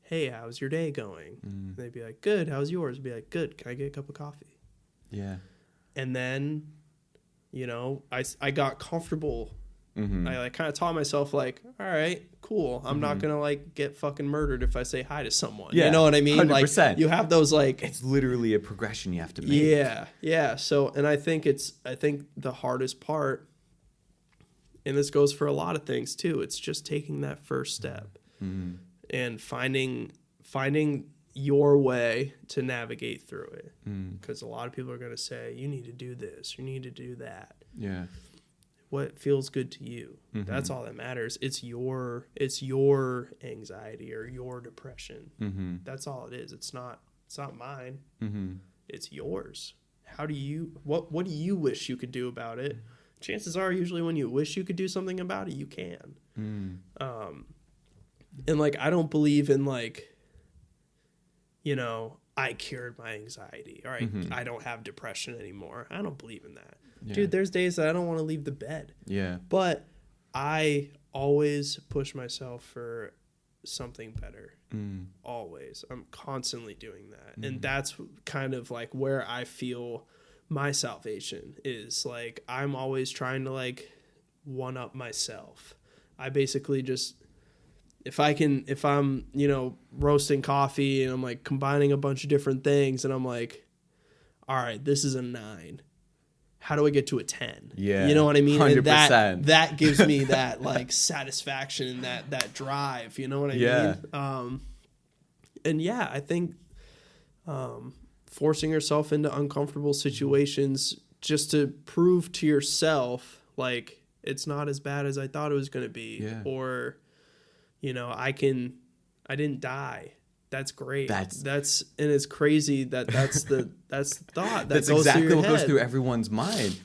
B: hey, how's your day going? And they'd be like, good. How's yours? I'd be like, good. Can I get a cup of coffee? Yeah. And then, you know, I got comfortable. I like kind of taught myself like, all right, cool. I'm not going to like get fucking murdered if I say hi to someone. Yeah, you know what I mean? 100%. Like you have those like,
A: it's literally a progression you have to make.
B: Yeah. Yeah. So, and I think the hardest part, and this goes for a lot of things too, it's just taking that first step and finding your way to navigate through it. Because a lot of people are going to say, you need to do this, you need to do that. Yeah. What feels good to you. That's all that matters. It's your anxiety or your depression. That's all it is. It's not mine. It's yours. What do you wish you could do about it? Chances are usually when you wish you could do something about it, you can. And like, I don't believe in like, you know, I cured my anxiety, or I don't have depression anymore. I don't believe in that. Yeah. Dude, there's days that I don't want to leave the bed. Yeah. But I always push myself for something better. Always. I'm constantly doing that. And that's kind of like where I feel my salvation is. Like, I'm always trying to like one up myself. I basically just, if I'm, you know, roasting coffee and I'm like combining a bunch of different things and I'm like, all right, this is a 9. How do I get to a 10? Yeah. You know what I mean? 100%. And that gives me that like satisfaction and that drive, you know what I mean? And yeah, I think forcing yourself into uncomfortable situations just to prove to yourself like it's not as bad as I thought it was going to be. Yeah. Or, you know, I didn't die. That's great. And it's crazy that's the thought that goes exactly through your
A: what
B: head.
A: Goes through everyone's mind.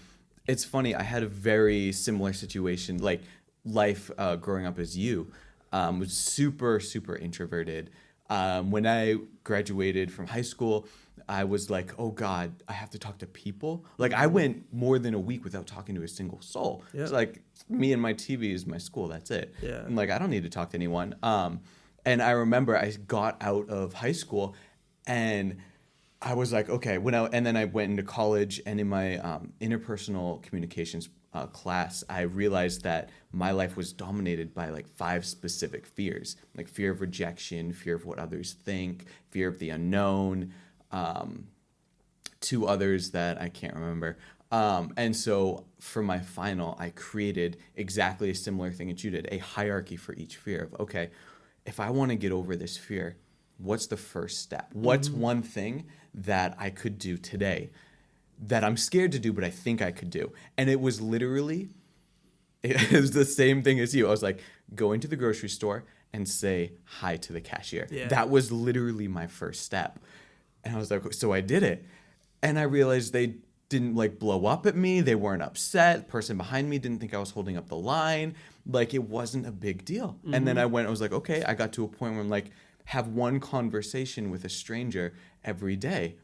A: It's funny. I had a very similar situation, like life growing up as you. Was super, super introverted. When I graduated from high school, I was like, oh God, I have to talk to people. Like I went more than a week without talking to a single soul. Yeah. It's like me and my TV is my school. That's it. Yeah. I'm like, I don't need to talk to anyone. And I remember I got out of high school and I was like, okay, and then I went into college, and in my interpersonal communications class, I realized that my life was dominated by like 5 specific fears, like fear of rejection, fear of what others think, fear of the unknown, 2 others that I can't remember. And so for my final, I created exactly a similar thing that you did, a hierarchy for each fear of, okay, if I want to get over this fear, what's the first step? What's one thing that I could do today that I'm scared to do, but I think I could do? And it was literally, it was the same thing as you. I was like, go into the grocery store and say hi to the cashier. Yeah. That was literally my first step. And I was like, so I did it. And I realized they didn't like blow up at me. They weren't upset. The person behind me didn't think I was holding up the line. Like it wasn't a big deal. And then I was like, okay, I got to a point where I'm like, have one conversation with a stranger every day.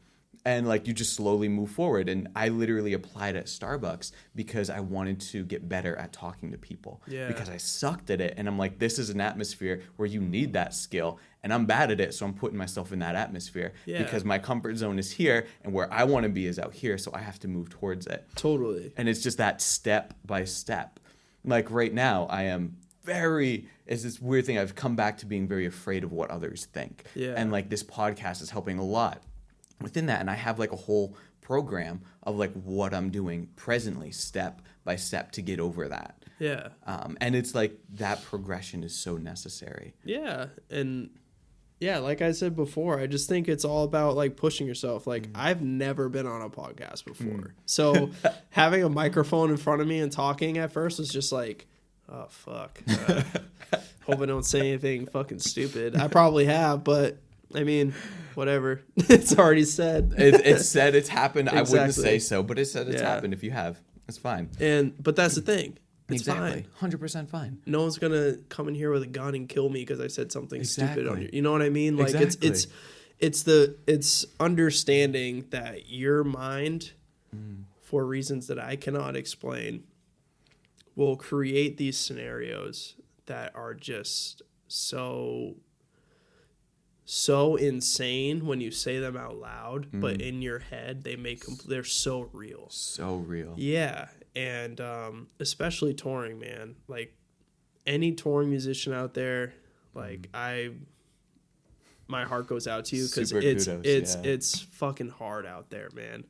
A: And like you just slowly move forward. And I literally applied at Starbucks because I wanted to get better at talking to people.
B: Yeah.
A: Because I sucked at it. And I'm like, this is an atmosphere where you need that skill. And I'm bad at it. So I'm putting myself in that atmosphere.
B: Yeah.
A: Because my comfort zone is here. And where I want to be is out here. So I have to move towards it.
B: Totally.
A: And it's just that step by step. Like right now, I am it's this weird thing. I've come back to being very afraid of what others think.
B: Yeah.
A: And like this podcast is helping a lot within that. And I have like a whole program of like what I'm doing presently, step by step, to get over that.
B: Yeah.
A: And it's like that progression is so necessary.
B: Yeah. And yeah, like I said before, I just think it's all about like pushing yourself. Like I've never been on a podcast before. So having a microphone in front of me and talking at first was just like, oh, fuck. Hope I don't say anything fucking stupid. I probably have, but I mean, whatever. It's already said.
A: It's said, it's happened.
B: Exactly.
A: I wouldn't say so, but it said it's happened. If you have, it's fine.
B: But that's the thing. It's
A: exactly.
B: fine.
A: 100% fine.
B: No one's gonna come in here with a gun and kill me because I said something
A: Exactly.
B: stupid on you. You know what I mean? Like
A: Exactly.
B: it's understanding that your mind, for reasons that I cannot explain, will create these scenarios that are just so insane when you say them out loud, but in your head they're so real.
A: So real.
B: Yeah, and especially touring, man. Like any touring musician out there, like my heart goes out to you because it's fucking hard out there, man.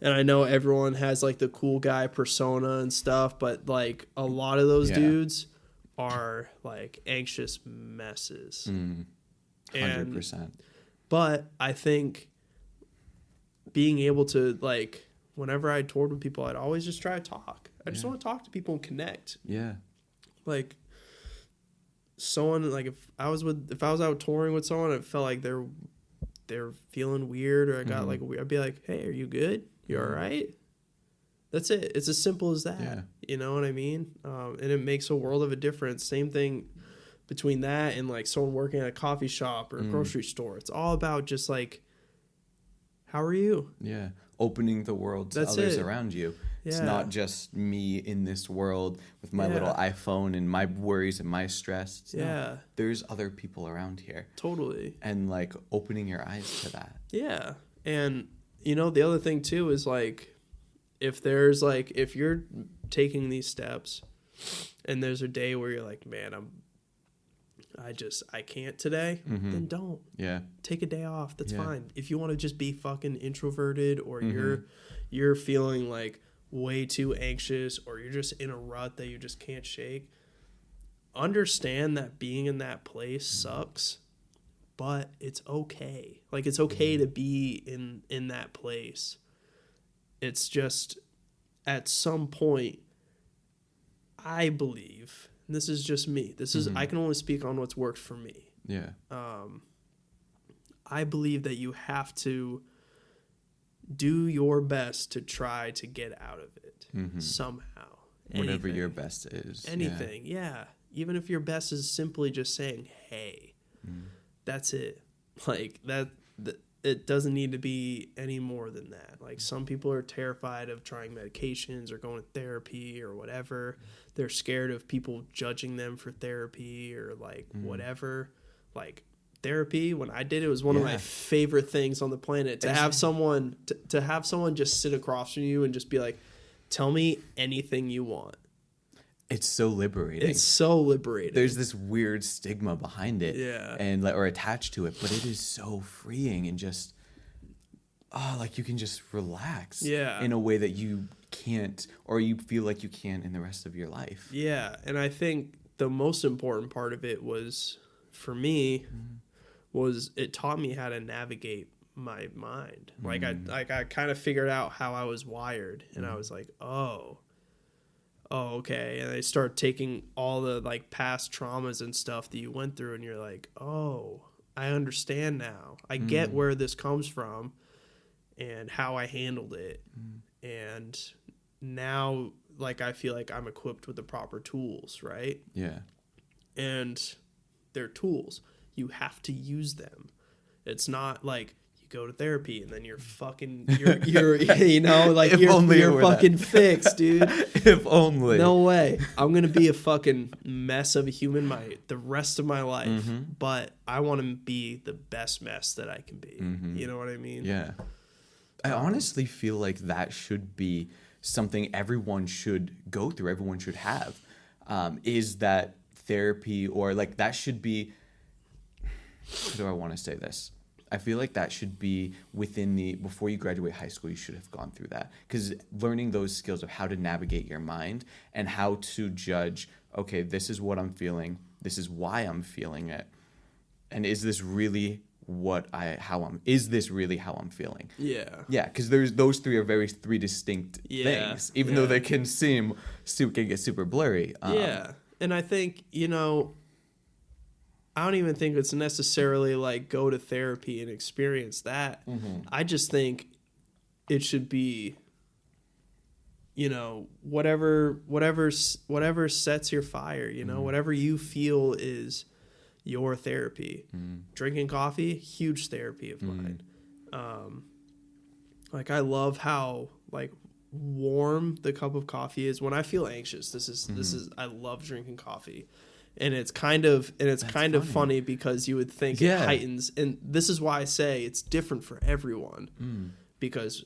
B: And I know everyone has like the cool guy persona and stuff, but like a lot of those dudes are like anxious messes.
A: 100%.
B: But I think being able to like, whenever I toured with people, I'd always just try to talk. I just want to talk to people and connect.
A: Yeah.
B: Like someone, like if I was out touring with someone, it felt like they're feeling weird, or I got like weird, I'd be like, hey, are you good? You all right? That's it. It's as simple as that.
A: Yeah.
B: You know what I mean? And it makes a world of a difference. Same thing between that and like someone working at a coffee shop or a grocery store. It's all about just like, how are you?
A: Yeah. Opening the world to others around you.
B: Yeah.
A: It's not just me in this world with my little iPhone and my worries and my stress. No, there's other people around here.
B: Totally.
A: And like opening your eyes to that.
B: Yeah. And you know, the other thing too is like, if you're taking these steps and there's a day where you're like, man, I can't today, then don't.
A: Yeah.
B: Take a day off. That's fine. If you want to just be fucking introverted, or you're feeling like way too anxious, or you're just in a rut that you just can't shake, understand that being in that place sucks, but it's okay. Like it's okay to be in that place. It's just at some point, I believe, and this is just me. I can only speak on what's worked for me.
A: Yeah.
B: I believe that you have to do your best to try to get out of it somehow.
A: Whatever your best is.
B: Anything, yeah. Even if your best is simply just saying, hey, that's it. Like that it doesn't need to be any more than that. Like some people are terrified of trying medications or going to therapy or whatever. They're scared of people judging them for therapy or like whatever. Like therapy, when I did it, was one of my favorite things on the planet. To have someone to have someone just sit across from you and just be like, tell me anything you want.
A: It's so liberating.
B: It's so liberating.
A: There's this weird stigma behind it, and or attached to it, but it is so freeing and just, like you can just relax, in a way that you can't, or you feel like you can't in the rest of your life.
B: Yeah, and I think the most important part of it was, for me, was it taught me how to navigate my mind. Like I kind of figured out how I was wired, and I was like, oh, okay. And I start taking all the like past traumas and stuff that you went through, and you're like, oh, I understand now. I get where this comes from and how I handled it. And now, like, I feel like I'm equipped with the proper tools, right?
A: Yeah.
B: And they're tools. You have to use them. It's not like you go to therapy and then you're you know, like you're fucking fixed, dude.
A: If only.
B: No way. I'm going to be a fucking mess of a human the rest of my life. But I want to be the best mess that I can be. You know what I mean?
A: Yeah. I honestly feel like that should be something everyone should go through, everyone should have, is that therapy, or like that should be, how do I want to say this? I feel like that should be before you graduate high school, you should have gone through that. Because learning those skills of how to navigate your mind and how to judge, okay, this is what I'm feeling, this is why I'm feeling it, and is this really is this really how I'm feeling? Yeah. Yeah, because those three are three distinct things, even though they can get super blurry.
B: Yeah. And I think, you know, I don't even think it's necessarily like go to therapy and experience that. I just think it should be, you know, whatever sets your fire, you know, whatever you feel is your therapy. Drinking coffee, huge therapy of mine. Like, I love how like warm the cup of coffee is when I feel anxious. This is I love drinking coffee. And it's kind of funny because you would think it heightens, and this is why I say it's different for everyone. Because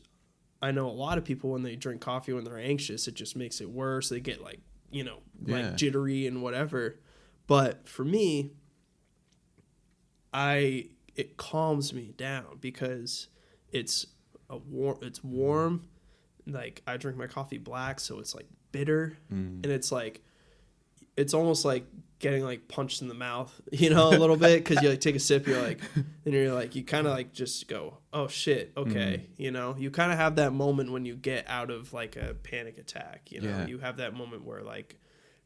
B: I know a lot of people, when they drink coffee when they're anxious, it just makes it worse. They get like, you know, like jittery and whatever. But for me, it calms me down because it's warm. Like, I drink my coffee black, so it's like bitter, and it's like, it's almost like getting like punched in the mouth, you know, a little bit, because you like take a sip, you're like, and you're like, you kind of like just go, oh shit, okay, you know, you kind of have that moment when you get out of like a panic attack, you know, you have that moment where like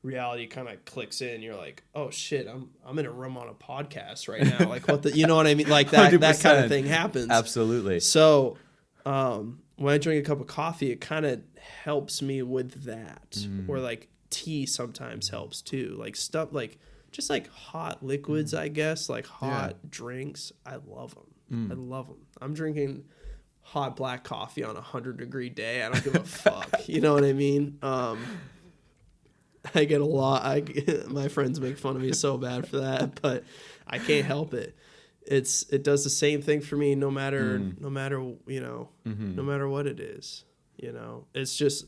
B: reality kind of clicks in, you're like, oh shit, I'm in a room on a podcast right now, like what the, you know what I mean, like that 100%. That kind of thing happens.
A: Absolutely.
B: So when I drink a cup of coffee, it kind of helps me with that, or like tea sometimes helps too, like stuff like just like hot liquids, I guess, like hot drinks. I love them. I love them. I'm drinking hot black coffee on 100-degree day. I don't give a fuck. You know what I mean? I get a lot. My friends make fun of me so bad for that, but I can't help it. It does the same thing for me no matter you know, no matter what it is. You know, it's just,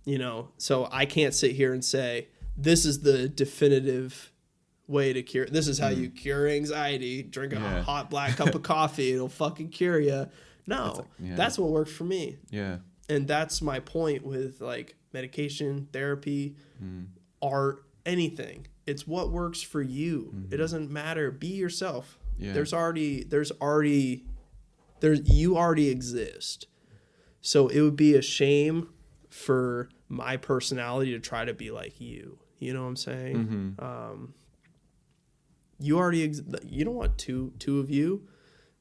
B: you know, so I can't sit here and say this is the definitive way to cure. This is how you cure anxiety. Drink a hot black cup of coffee. It'll fucking cure you. No, that's what worked for me. Yeah. And that's my point with like medication, therapy, art, anything. It's what works for you. It doesn't matter. Be yourself. Yeah. You already exist. So it would be a shame for my personality to try to be like you. You know what I'm saying? You already you don't want two of you,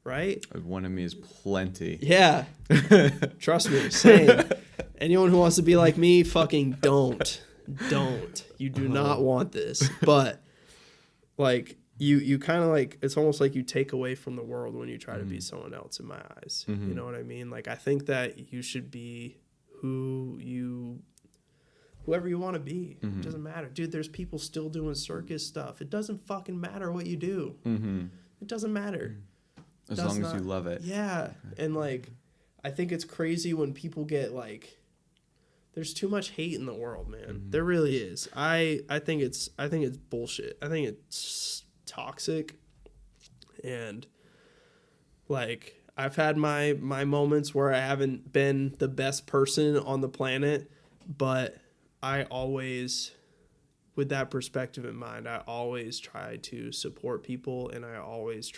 B: right?
A: One of me is plenty.
B: Yeah. Trust me, same. Anyone who wants to be like me, fucking don't. You do not want this. But like you kind of like, it's almost like you take away from the world when you try to be someone else, in my eyes. You know what I mean? Like, I think that you should be whoever you want to be. It doesn't matter. Dude, there's people still doing circus stuff. It doesn't fucking matter what you do. It doesn't matter.
A: As long as you love it.
B: Yeah. And like, I think it's crazy when people get like, there's too much hate in the world, man. There really is. I think it's bullshit. I think it's toxic. And like, I've had my moments where I haven't been the best person on the planet, but I always, with that perspective in mind, I always try to support people, and I always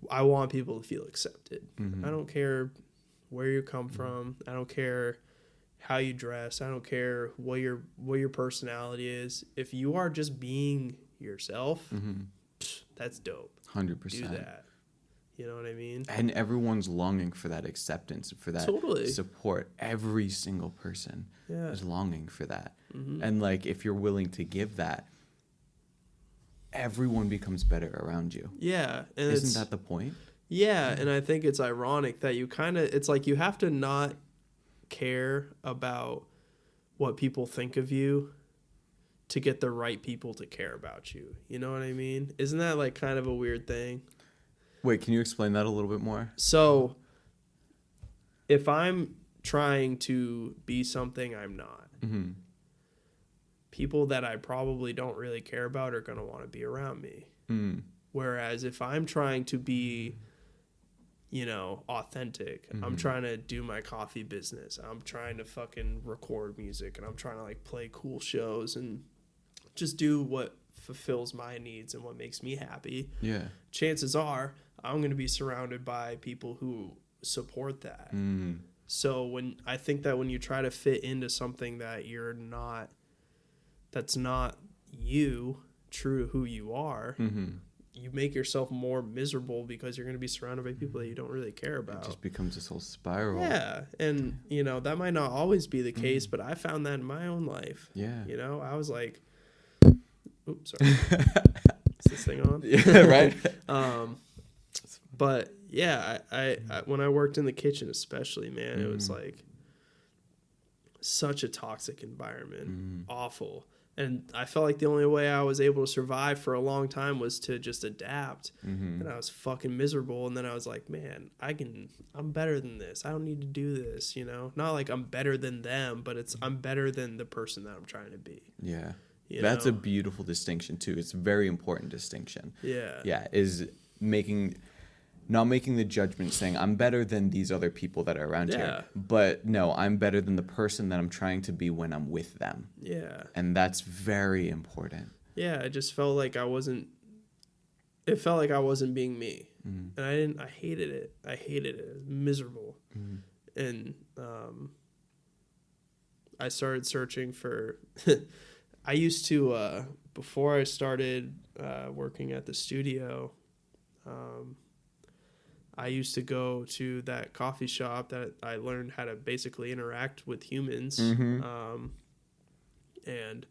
B: I want people to feel accepted. I don't care where you come from. I don't care how you dress. I don't care what your personality is. If you are just being yourself, That's dope.
A: 100%.
B: Do that. You know what I mean?
A: And everyone's longing for that acceptance, for that support. Every single person is longing for that. Mm-hmm. And like, if you're willing to give that, everyone becomes better around you.
B: Yeah. And
A: isn't that the point?
B: Yeah. And I think it's ironic that it's like you have to not care about what people think of you to get the right people to care about you. You know what I mean? Isn't that like kind of a weird thing?
A: Wait, can you explain that a little bit more?
B: So, if I'm trying to be something I'm not, mm-hmm. people that I probably don't really care about are going to want to be around me. Mm. Whereas if I'm trying to be, authentic, mm-hmm. I'm trying to do my coffee business, I'm trying to fucking record music, and I'm trying to like play cool shows and just do what fulfills my needs and what makes me happy. Yeah. Chances are I'm going to be surrounded by people who support that. Mm. So when you try to fit into something that you're not, that's not you, true to who you are, mm-hmm. you make yourself more miserable because you're going to be surrounded by people that you don't really care about.
A: It just becomes this whole spiral.
B: Yeah. And, that might not always be the case, but I found that in my own life.
A: Yeah.
B: I was like, oops, sorry. Is this thing on?
A: Yeah, right.
B: But yeah, I when I worked in the kitchen, especially, man, it was like such a toxic environment, awful. And I felt like the only way I was able to survive for a long time was to just adapt. Mm-hmm. And I was fucking miserable. And then I was like, man, I'm better than this. I don't need to do this, Not like I'm better than them, but I'm better than the person that I'm trying to be.
A: Yeah. That's a beautiful distinction too. It's a very important distinction. Yeah. Yeah, is not making the judgment saying I'm better than these other people that are around here. But no, I'm better than the person that I'm trying to be when I'm with them. Yeah. And that's very important.
B: Yeah, I just felt like I wasn't being me. Mm-hmm. And I hated it. It was miserable. Mm-hmm. And I started searching for I used to before I started working at the studio, I used to go to that coffee shop that I learned how to basically interact with humans. Mm-hmm. And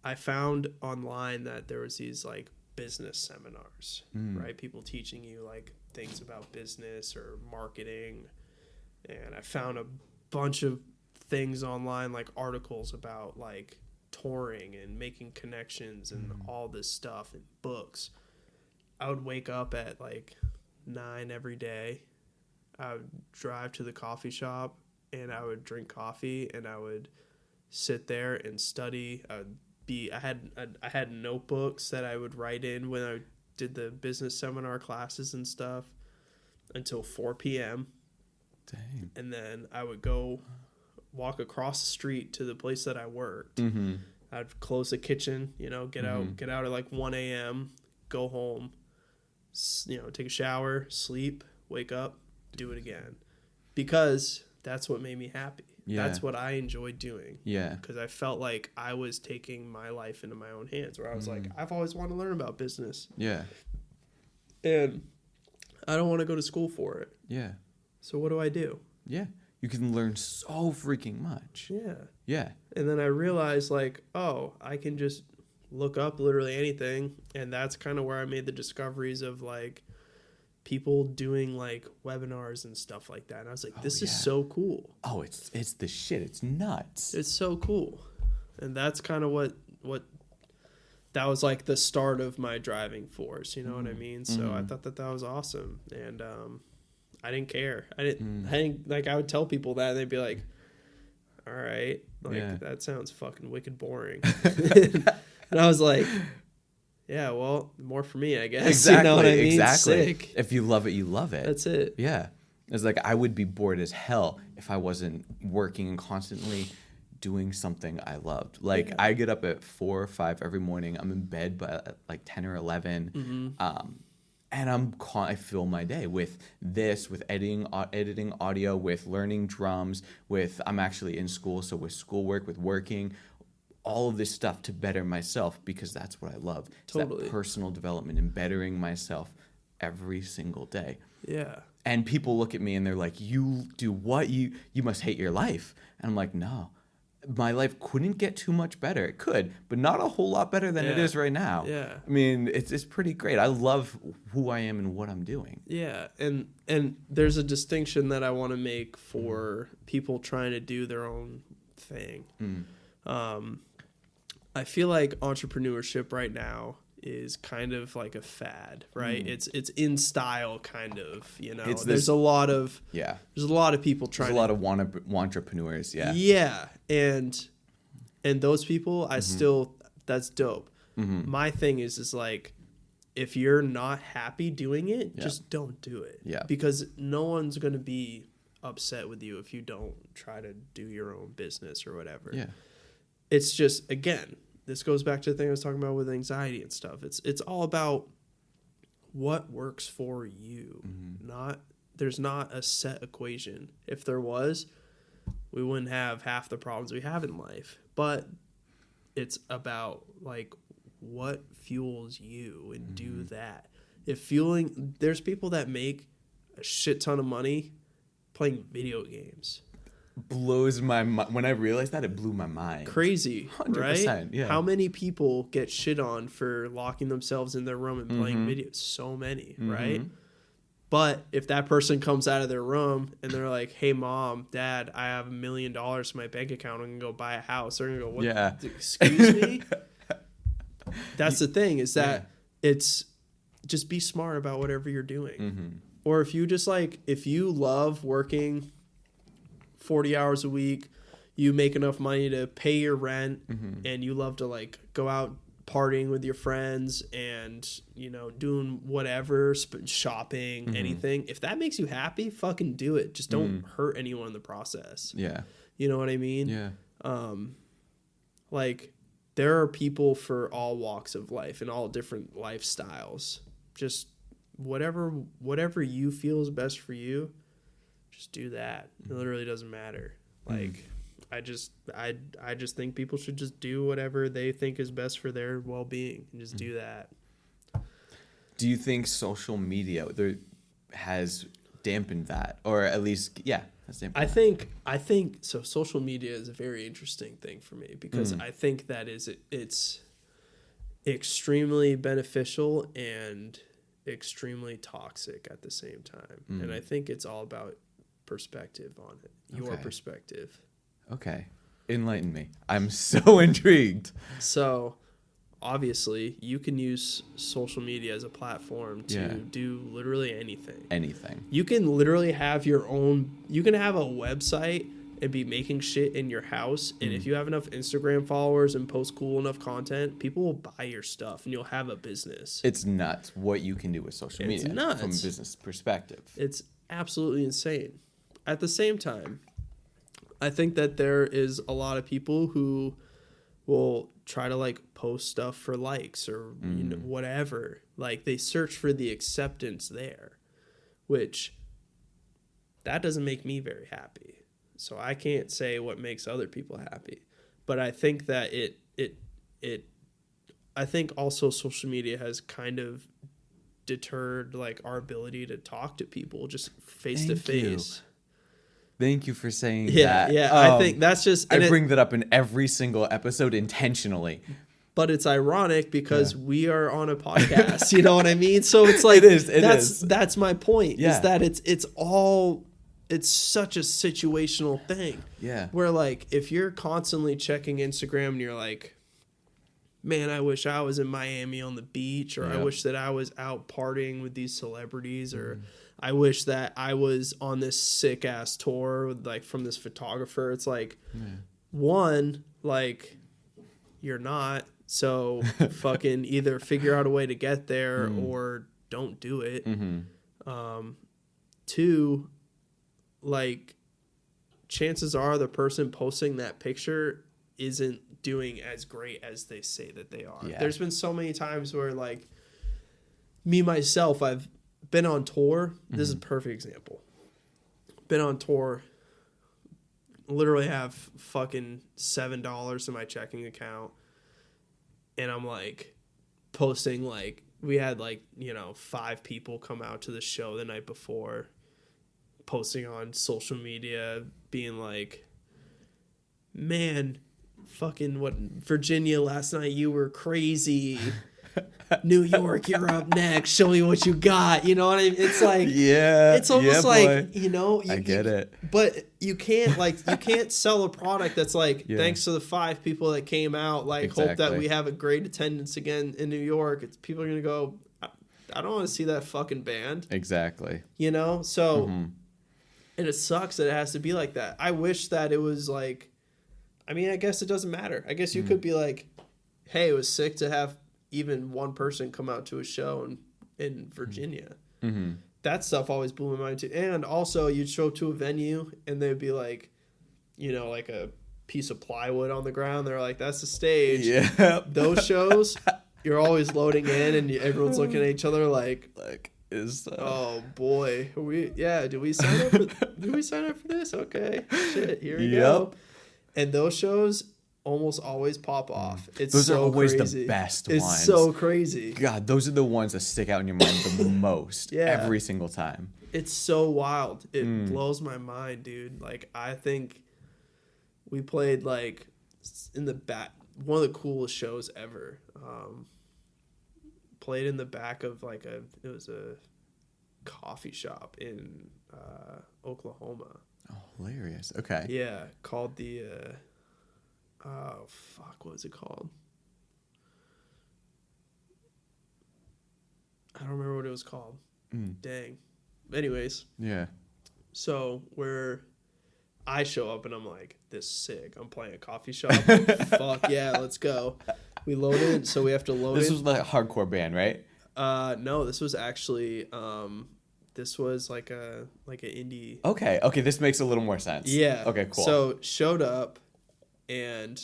B: I found online that there was these like business seminars, right? People teaching you like things about business or marketing. And I found a bunch of things online, like articles about like touring and making connections and all this stuff and books. I would wake up at like 9 every day. I would drive to the coffee shop and I would drink coffee and I would sit there and study. I had notebooks that I would write in when I did the business seminar classes and stuff until 4 p.m. Dang. And then I would go walk across the street to the place that I worked. Mm-hmm. I'd close the kitchen, get out at like 1 a.m., go home, take a shower, sleep, wake up, do it again. Because that's what made me happy. Yeah. That's what I enjoyed doing. Yeah. Because I felt like I was taking my life into my own hands, where I was like, I've always wanted to learn about business. Yeah. And I don't want to go to school for it. Yeah. So what do I do?
A: Yeah. You can learn so freaking much. Yeah. Yeah.
B: And then I realized, like, I can just look up literally anything. And that's kind of where I made the discoveries of, like, people doing, like, webinars and stuff like that. And I was like, this is so cool.
A: Oh, it's the shit. It's nuts.
B: It's so cool. And that's kind of what that was, like, the start of my driving force. You know what I mean? So I thought that was awesome. And, I didn't care. I didn't like, I would tell people that and they'd be like, all right, like that sounds fucking wicked boring. And I was like, yeah, well, more for me, I guess.
A: Exactly.
B: You know what I mean?
A: Exactly.
B: Sick.
A: If you love it, you love it.
B: That's it.
A: Yeah. It's like, I would be bored as hell if I wasn't working and constantly doing something I loved. Like, I get up at 4 or 5 every morning. I'm in bed by like 10 or 11. Mm-hmm. And I fill my day with this, with editing audio, with learning drums, I'm actually in school, so with schoolwork, with working, all of this stuff to better myself because that's what I love.
B: Totally.
A: It's that personal development and bettering myself every single day.
B: Yeah.
A: And people look at me and they're like, you do what? You must hate your life. And I'm like, no, my life couldn't get too much better. It could, but not a whole lot better than it is right now.
B: Yeah.
A: I mean, it's pretty great. I love who I am and what I'm doing.
B: Yeah. And there's a distinction that I want to make for people trying to do their own thing. I feel like entrepreneurship right now is kind of like a fad, right? It's in style, kind of. You know, there's a lot of people trying.
A: There's a lot of entrepreneurs, yeah.
B: Yeah, and those people, I still, that's dope. My thing is like, if you're not happy doing it, just don't do it. Yeah, because no one's gonna be upset with you if you don't try to do your own business or whatever. Yeah, it's just, again, this goes back to the thing I was talking about with anxiety and stuff. It's all about what works for you. There's not a set equation. If there was, we wouldn't have half the problems we have in life. But it's about like what fuels you and do that. There's people that make a shit ton of money playing video games.
A: Blows my mind. When I realized that, it blew my mind.
B: Crazy, 100%, right?
A: Yeah.
B: How many people get shit on for locking themselves in their room and playing videos? So many, right? But if that person comes out of their room and they're like, "Hey, mom, dad, I have $1 million in my bank account. I'm gonna go buy a house." They're gonna go, "What? Yeah. Excuse me?" That's the thing, is that it's just be smart about whatever you're doing. Or if you love working 40 hours a week, you make enough money to pay your rent, and you love to like go out partying with your friends and, you know, doing whatever, shopping, anything. If that makes you happy, fucking do it. Just don't hurt anyone in the process. Yeah. You know what I mean? Yeah. Like, there are people for all walks of life and all different lifestyles. Just whatever you feel is best for you, just do that. It literally doesn't matter. Like, I just think people should just do whatever they think is best for their well-being and just do that.
A: Do you think social media has dampened that, or at least has dampened that?
B: I think so. Social media is a very interesting thing for me because I think that it's extremely beneficial and extremely toxic at the same time. And I think it's all about perspective on it. Your perspective.
A: Okay. Enlighten me. I'm so intrigued.
B: So, obviously, you can use social media as a platform to do literally anything.
A: Anything.
B: You can literally have you can have a website and be making shit in your house. And if you have enough Instagram followers and post cool enough content, people will buy your stuff and you'll have a business.
A: It's nuts what you can do with social media from a business perspective.
B: It's absolutely insane. At the same time, I think that there is a lot of people who will try to like post stuff for likes or you know, whatever. Like, they search for the acceptance there, which that doesn't make me very happy. So I can't say what makes other people happy. But I think that I think also social media has kind of deterred like our ability to talk to people just face to face.
A: Thank you for saying that.
B: Yeah, I think that's just...
A: I bring that up in every single episode intentionally.
B: But it's ironic because we are on a podcast, you know what I mean? So it's like... That's my point, is that it's such a situational thing. Yeah. Where like, if you're constantly checking Instagram and you're like, man, I wish I was in Miami on the beach, or I wish that I was out partying with these celebrities, or... I wish that I was on this sick ass tour with like from this photographer. It's like, one, like, you're not. So fucking either figure out a way to get there or don't do it. Two, like, chances are the person posting that picture isn't doing as great as they say that they are. Yeah. There's been so many times where like me, myself, I've been on tour. This is a perfect example. Been on tour literally have fucking $7 in my checking account, and I'm like posting like we had like 5 people come out to the show the night before, posting on social media being like, man, fucking what, Virginia last night, you were crazy. New York, you're up next. Show me what you got. You know what I mean? It's like, it's almost like,
A: I get it.
B: But you can't sell a product that's like, thanks to the 5 people that came out, like, hope that we have a great attendance again in New York. People are going to go, I don't want to see that fucking band.
A: Exactly.
B: So, and it sucks that it has to be like that. I wish that it was like, I mean, I guess it doesn't matter. I guess you could be like, hey, it was sick to have even one person come out to a show in Virginia.
A: Mm-hmm.
B: That stuff always blew my mind too. And also, you'd show up to a venue and they'd be like, like a piece of plywood on the ground. They're like, that's the stage.
A: Yeah.
B: Those shows, you're always loading in and everyone's looking at each other like oh boy, did we sign up for this? Okay, shit, here we go. And those shows almost always pop off.
A: Those are always crazy. The best ones.
B: It's so crazy.
A: God, those are the ones that stick out in your mind the most. Every single time.
B: It's so wild. It blows my mind, dude. Like, I think we played like in the back, one of the coolest shows ever. Played in the back of like it was a coffee shop in Oklahoma.
A: Oh, hilarious. Okay.
B: Yeah, called the what was it called? I don't remember what it was called. Dang. Anyways.
A: Yeah.
B: So I show up and I'm like, this is sick. I'm playing a coffee shop. Fuck yeah, let's go. We loaded, so we have to load it.
A: This was like a hardcore band, right?
B: No, this was actually this was like an indie.
A: Okay, this makes a little more sense.
B: Yeah.
A: Okay, cool.
B: So showed up and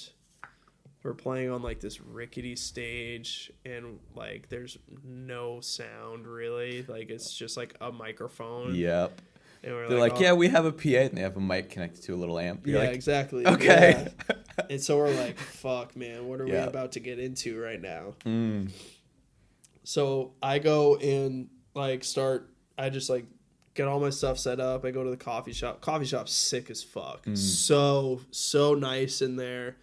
B: we're playing on like this rickety stage and like there's no sound really. Like it's just like a microphone.
A: Yep.
B: And we're
A: They're like, yeah, we have a PA and they have a mic connected to a little amp. You're like,
B: exactly.
A: Okay.
B: Yeah. And so we're like, fuck, man, what are we about to get into right now? So I go and like I just like get all my stuff set up. I go to the coffee shop. Coffee shop's sick as fuck. So nice in there.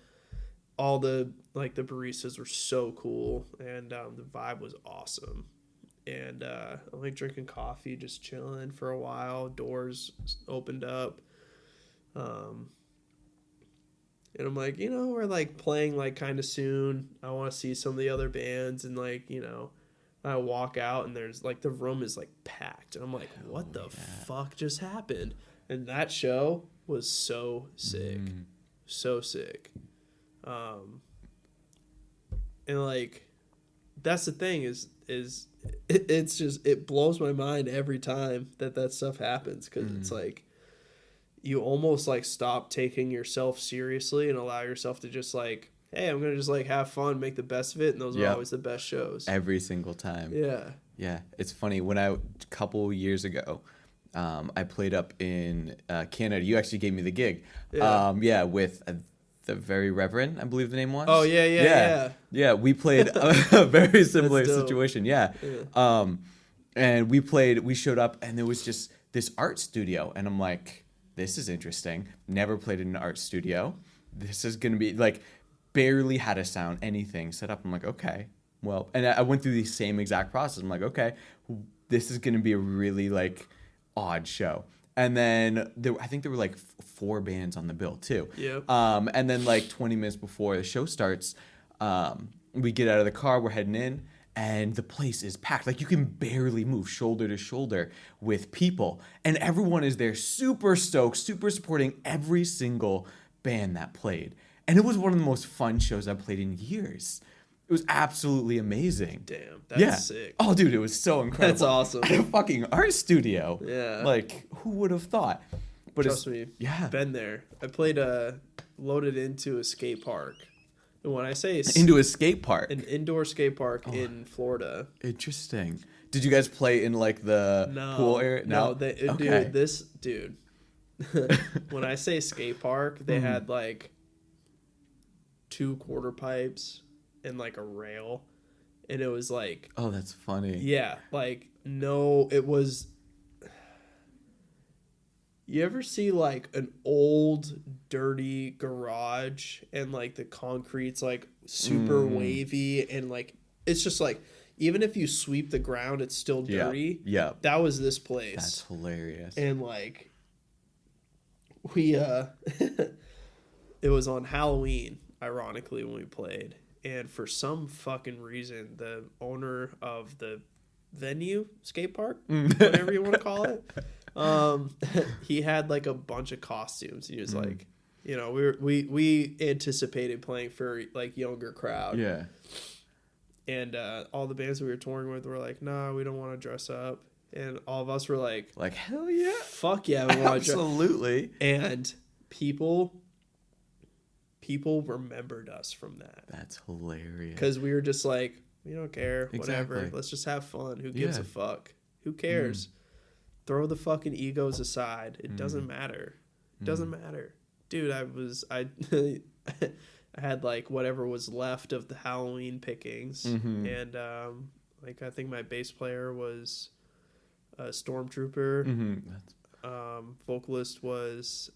B: All the baristas were so cool and the vibe was awesome. And I'm like drinking coffee, just chilling for a while. Doors opened up. And I'm like, we're like playing like kind of soon. I want to see some of the other bands. And like, I walk out and there's like the room is like packed. And I'm like, what the fuck just happened? And that show was so sick. So sick. And like, that's the thing is it's just, it blows my mind every time that stuff happens. Cause it's like, you almost like stop taking yourself seriously and allow yourself to just like, hey, I'm going to just like have fun, make the best of it. And those are always the best shows.
A: Every single time.
B: Yeah.
A: Yeah. It's funny. When a couple years ago, I played up in Canada. You actually gave me the gig. With the Very Reverend, I believe the name was.
B: Oh, yeah.
A: Yeah, we played a very similar situation. Yeah. And we showed up and there was just this art studio. And I'm like, this is interesting. Never played in an art studio. This is going to be like barely had a sound, anything set up. I'm like, okay, well, and I went through the same exact process. I'm like, okay, this is going to be a really like odd show. And then I think there were like 4 bands on the bill too.
B: Yeah.
A: And then like 20 minutes before the show starts, we get out of the car, we're heading in. And the place is packed. Like, you can barely move shoulder to shoulder with people. And everyone is there super stoked, super supporting every single band that played. And it was one of the most fun shows I've played in years. It was absolutely amazing.
B: Damn, that's sick.
A: Oh, dude, it was so incredible.
B: That's awesome.
A: At a fucking art studio.
B: Yeah.
A: Like, who would have thought? But
B: trust me.
A: Yeah.
B: Been there. I played loaded into a skate park. And when I say
A: into a skate park,
B: an indoor skate park in Florida.
A: Interesting. Did you guys play in like the pool area?
B: No. Dude, when I say skate park, they had like 2 quarter pipes and like a rail, and it was like,
A: oh, that's funny.
B: yeah, like no, it was. You ever see like an old dirty garage and like the concrete's like super wavy and like it's just like even if you sweep the ground it's still dirty.
A: Yeah.
B: That was this place.
A: That's hilarious.
B: And like we it was on Halloween, ironically, when we played. And for some fucking reason the owner of the venue, skate park, whatever you want to call it, he had like a bunch of costumes. He was like, you know, we anticipated playing for like younger crowd.
A: Yeah.
B: And all the bands we were touring with were like, nah, we don't want to dress up. And all of us were like,
A: hell yeah.
B: Fuck yeah, we want to dress up.
A: Absolutely.
B: And people remembered us from that.
A: That's hilarious.
B: Because we were just like, we don't care, whatever.
A: Exactly.
B: Let's just have fun. Who gives a fuck? Who cares? Throw the fucking egos aside. It doesn't matter. It doesn't matter. Dude, I had like whatever was left of the Halloween pickings. And like I think my bass player was a stormtrooper. Vocalist was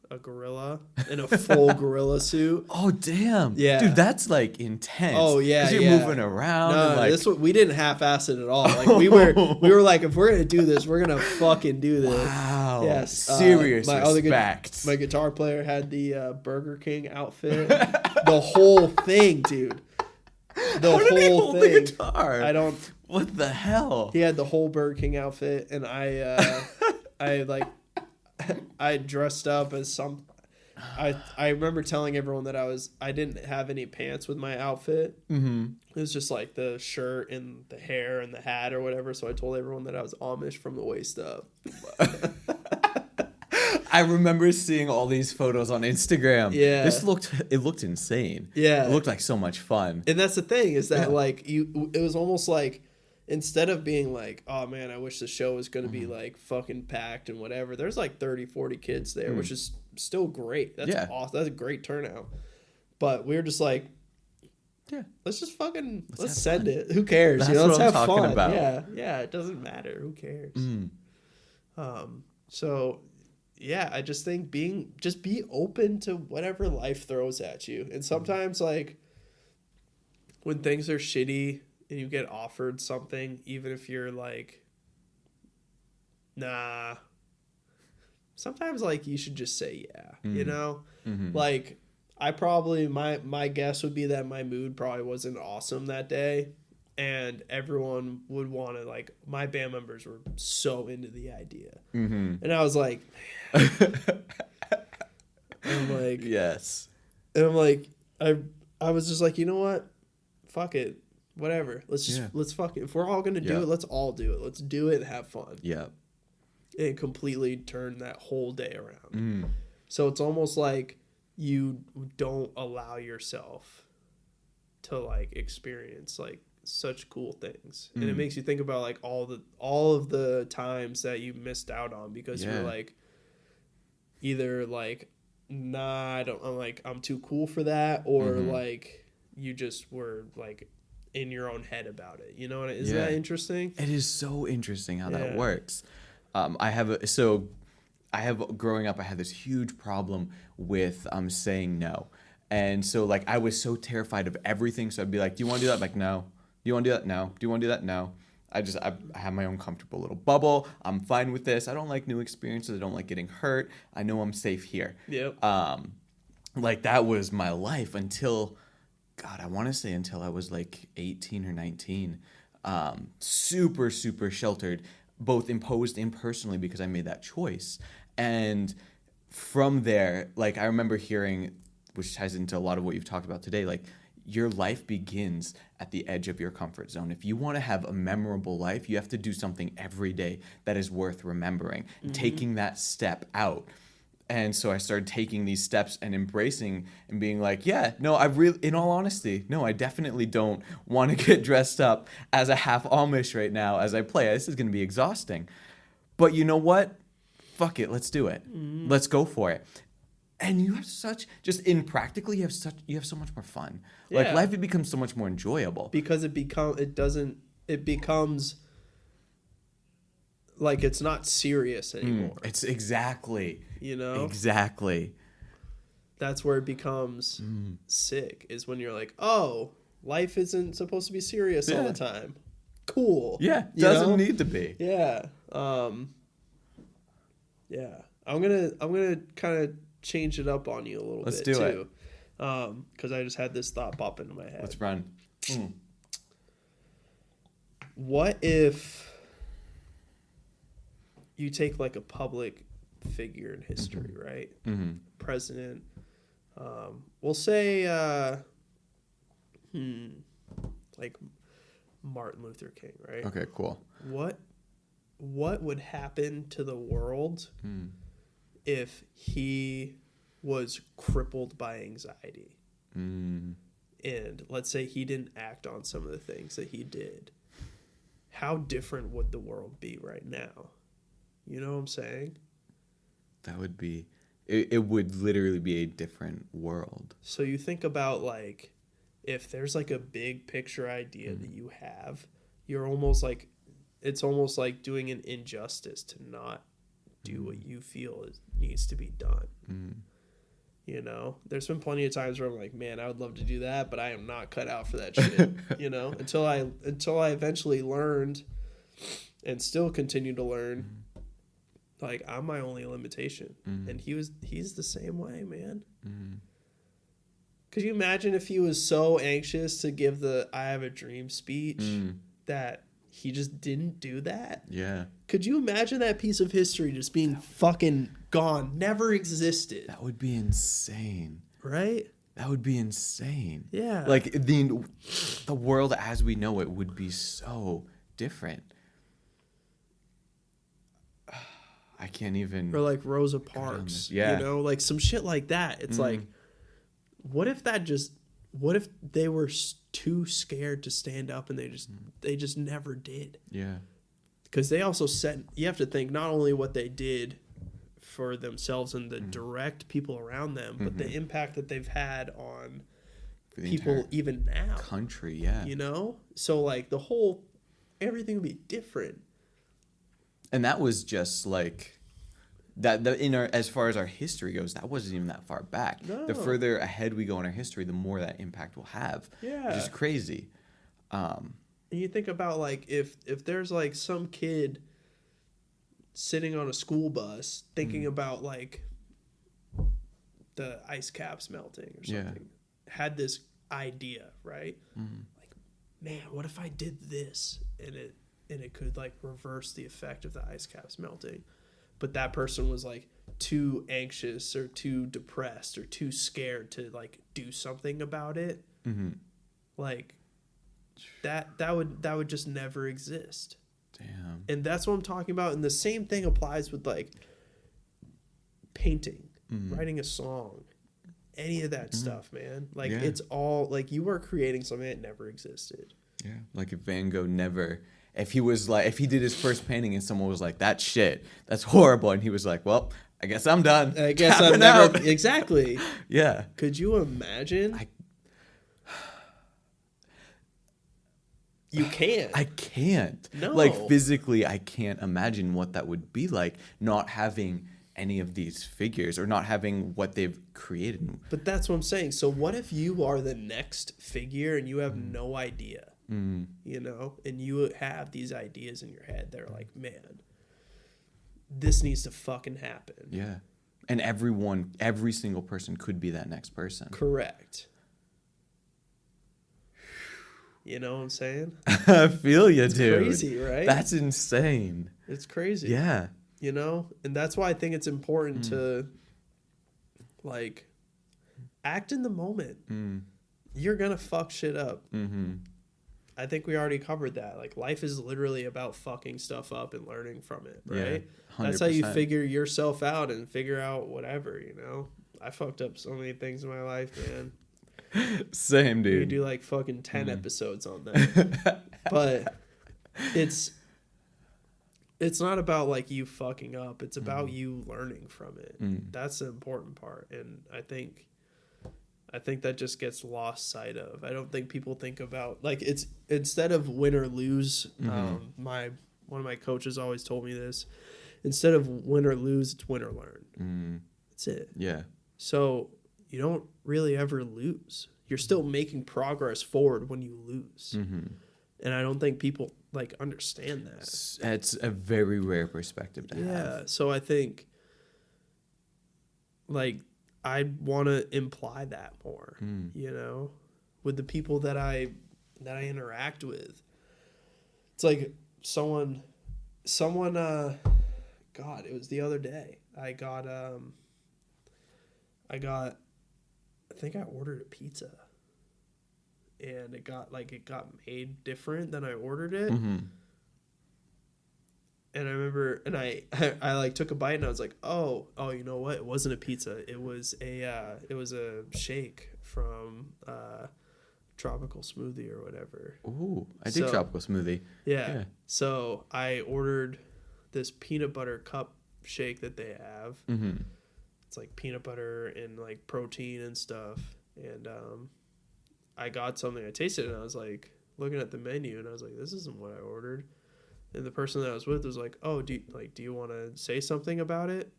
B: a gorilla in a full gorilla suit.
A: Oh damn!
B: Yeah,
A: dude, that's like intense.
B: Oh yeah,
A: because you're moving around.
B: No,
A: and, like...
B: we didn't half-ass it at all. Like we were like, if we're gonna do this, we're gonna fucking do this.
A: Wow.
B: Yes.
A: Serious respect.
B: My guitar player had the Burger King outfit. The whole thing, dude.
A: How did he hold the guitar?
B: I don't.
A: What the hell?
B: He had the whole Burger King outfit, and I dressed up as some. I remember telling everyone that I didn't have any pants with my outfit. It was just like the shirt and the hair and the hat or whatever. So I told everyone that I was Amish from the waist up.
A: I remember seeing all these photos on Instagram.
B: Yeah,
A: it looked insane.
B: Yeah,
A: it looked like so much fun.
B: And that's the thing is that like it was almost like. Instead of being like, oh man, I wish the show was going to be like fucking packed and whatever, there's like 30, 40 kids there, which is still great. That's awesome. That's a great turnout. But we were just like, let's just fucking, let's send it. Who cares?
A: That's
B: let's
A: what
B: have
A: I'm talking
B: fun.
A: about.
B: Yeah, it doesn't matter. Who cares? So yeah, I just think be open to whatever life throws at you. And sometimes like when things are shitty, and you get offered something, even if you're like, nah, sometimes like you should just say you know? Like I probably, my guess would be that my mood probably wasn't awesome that day, and everyone would want to, like, my band members were so into the idea. And I was like, I'm like,
A: yes.
B: And I'm like, I was just like, you know what? Fuck it. Whatever. Let's fucking, if we're all going to do it, let's all do it. Let's do it and have fun.
A: Yeah.
B: And completely turn that whole day around. So it's almost like you don't allow yourself to like experience like such cool things. And it makes you think about like all of the times that you missed out on because you're like either like, nah, I'm too cool for that, or like you just were like in your own head about it, you know? Is that interesting?
A: It is so interesting how that works. Growing up, I had this huge problem with saying no. And so like I was so terrified of everything. So I'd be like, do you want to do that? I'm like, no. Do you want to do that? No. Do you want to do that? No. I have my own comfortable little bubble. I'm fine with this. I don't like new experiences. I don't like getting hurt. I know I'm safe here.
B: Yep.
A: Like that was my life until, God, I want to say until I was like 18 or 19. Super, super sheltered, both imposed and personally because I made that choice. And from there, like I remember hearing, which ties into a lot of what you've talked about today, like your life begins at the edge of your comfort zone. If you want to have a memorable life, you have to do something every day that is worth remembering, taking that step out. And so I started taking these steps and embracing and being like, yeah, no, in all honesty, no, I definitely don't want to get dressed up as a half Amish right now as I play. This is going to be exhausting. But you know what? fuck it, let's do it. Let's go for it. And you have practically, you have so much more fun. Like,
B: Yeah.
A: life, it becomes so much more enjoyable.
B: Because it becomes like it's not serious anymore.
A: It's exactly.
B: You know?
A: Exactly.
B: That's where it becomes sick, is when you're like, oh, life isn't supposed to be serious all the time. Cool.
A: Yeah,
B: You know?
A: doesn't need to be.
B: Yeah. Yeah. I'm gonna kind of change it up on you a little
A: Let's
B: bit
A: do it.
B: too. Because I just had this thought pop into my head.
A: Let's run.
B: What if you take like a public figure in history, right?
A: Mm-hmm.
B: President. We'll say like Martin Luther King, right?
A: Okay, cool.
B: What would happen to the world if he was crippled by anxiety? And let's say he didn't act on some of the things that he did. How different would the world be right now? You know what I'm saying?
A: That would be... It would literally be a different world.
B: So you think about, like, if there's like a big picture idea that you have, you're almost like... It's almost like doing an injustice to not do what you feel needs to be done. You know, there's been plenty of times where I'm like, man, I would love to do that, but I am not cut out for that shit. You know, until I eventually learned, and still continue to learn, like, I'm my only limitation. And he's the same way, man. Could you imagine if he was so anxious to give the I Have a Dream speech that he just didn't do that?
A: Yeah.
B: Could you imagine that piece of history just being fucking gone, never existed?
A: That would be insane.
B: Right?
A: That would be insane.
B: Yeah.
A: Like, the world as we know it would be so different. I can't even...
B: Or like Rosa Parks.
A: Yeah.
B: You know, like some shit like that. It's like, what if they were too scared to stand up and they just never did?
A: Yeah.
B: Because they also you have to think not only what they did for themselves and the direct people around them, but the impact that they've had on people even now.
A: Country, yeah.
B: You know? So like everything would be different.
A: And that was just like that as far as our history goes, that wasn't even that far back.
B: No.
A: The further ahead we go in our history, the more that impact will have.
B: Yeah.
A: Which is crazy.
B: And you think about, like, if there's like some kid sitting on a school bus thinking about like the ice caps melting or something, had this idea, right? Like, man, what if I did this and it could like reverse the effect of the ice caps melting? But that person was like too anxious or too depressed or too scared to like do something about it. Like that would just never exist.
A: Damn.
B: And that's what I'm talking about. And the same thing applies with like painting, writing a song, any of that stuff, man. Like it's all like you are creating something that never existed.
A: Yeah. Like if Van Gogh if he did his first painting and someone was like, that's shit, that's horrible, and he was like, well, I guess I'm done.
B: I guess
A: Tapping
B: I'm never
A: out.
B: exactly.
A: Yeah.
B: Could you imagine? You can't.
A: I can't.
B: No.
A: Like physically, I can't imagine what that would be like, not having any of these figures or not having what they've created.
B: But that's what I'm saying. So what if you are the next figure and you have no idea? You know, and you have these ideas in your head that are like, man, this needs to fucking happen.
A: Yeah. And every single person could be that next person.
B: Correct. You know what I'm saying?
A: I feel you, dude.
B: Crazy, right?
A: That's insane.
B: It's crazy.
A: Yeah.
B: You know, and that's why I think it's important to like act in the moment. You're gonna fuck shit up. I think we already covered that. Like, life is literally about fucking stuff up and learning from it, right?
A: Yeah,
B: that's how you figure yourself out and figure out whatever, you know? I fucked up so many things in my life, man.
A: Same, dude.
B: We could do like fucking 10 episodes on that. But it's not about like you fucking up. It's about you learning from it. That's the important part. And I think that just gets lost sight of. I don't think people think about like it's instead of win or lose. One of my coaches always told me this. Instead of win or lose, it's win or learn. That's it.
A: Yeah.
B: So you don't really ever lose. You're still making progress forward when you lose. And I don't think people like understand that.
A: It's a very rare perspective to have.
B: Yeah. So I think like I want to imply that more, you know, with the people that I interact with. It's like someone God, it was the other day. I think I ordered a pizza. And it got made different than I ordered it. And I remember, and I like took a bite and I was like, oh, you know what? It wasn't a pizza. It was a shake from Tropical Smoothie or whatever.
A: Ooh, I do Tropical Smoothie.
B: Yeah. So I ordered this peanut butter cup shake that they have. It's like peanut butter and like protein and stuff. And I got something, I tasted it, and I was like looking at the menu, and I was like, this isn't what I ordered. And the person that I was with was like, oh, do you want to say something about it?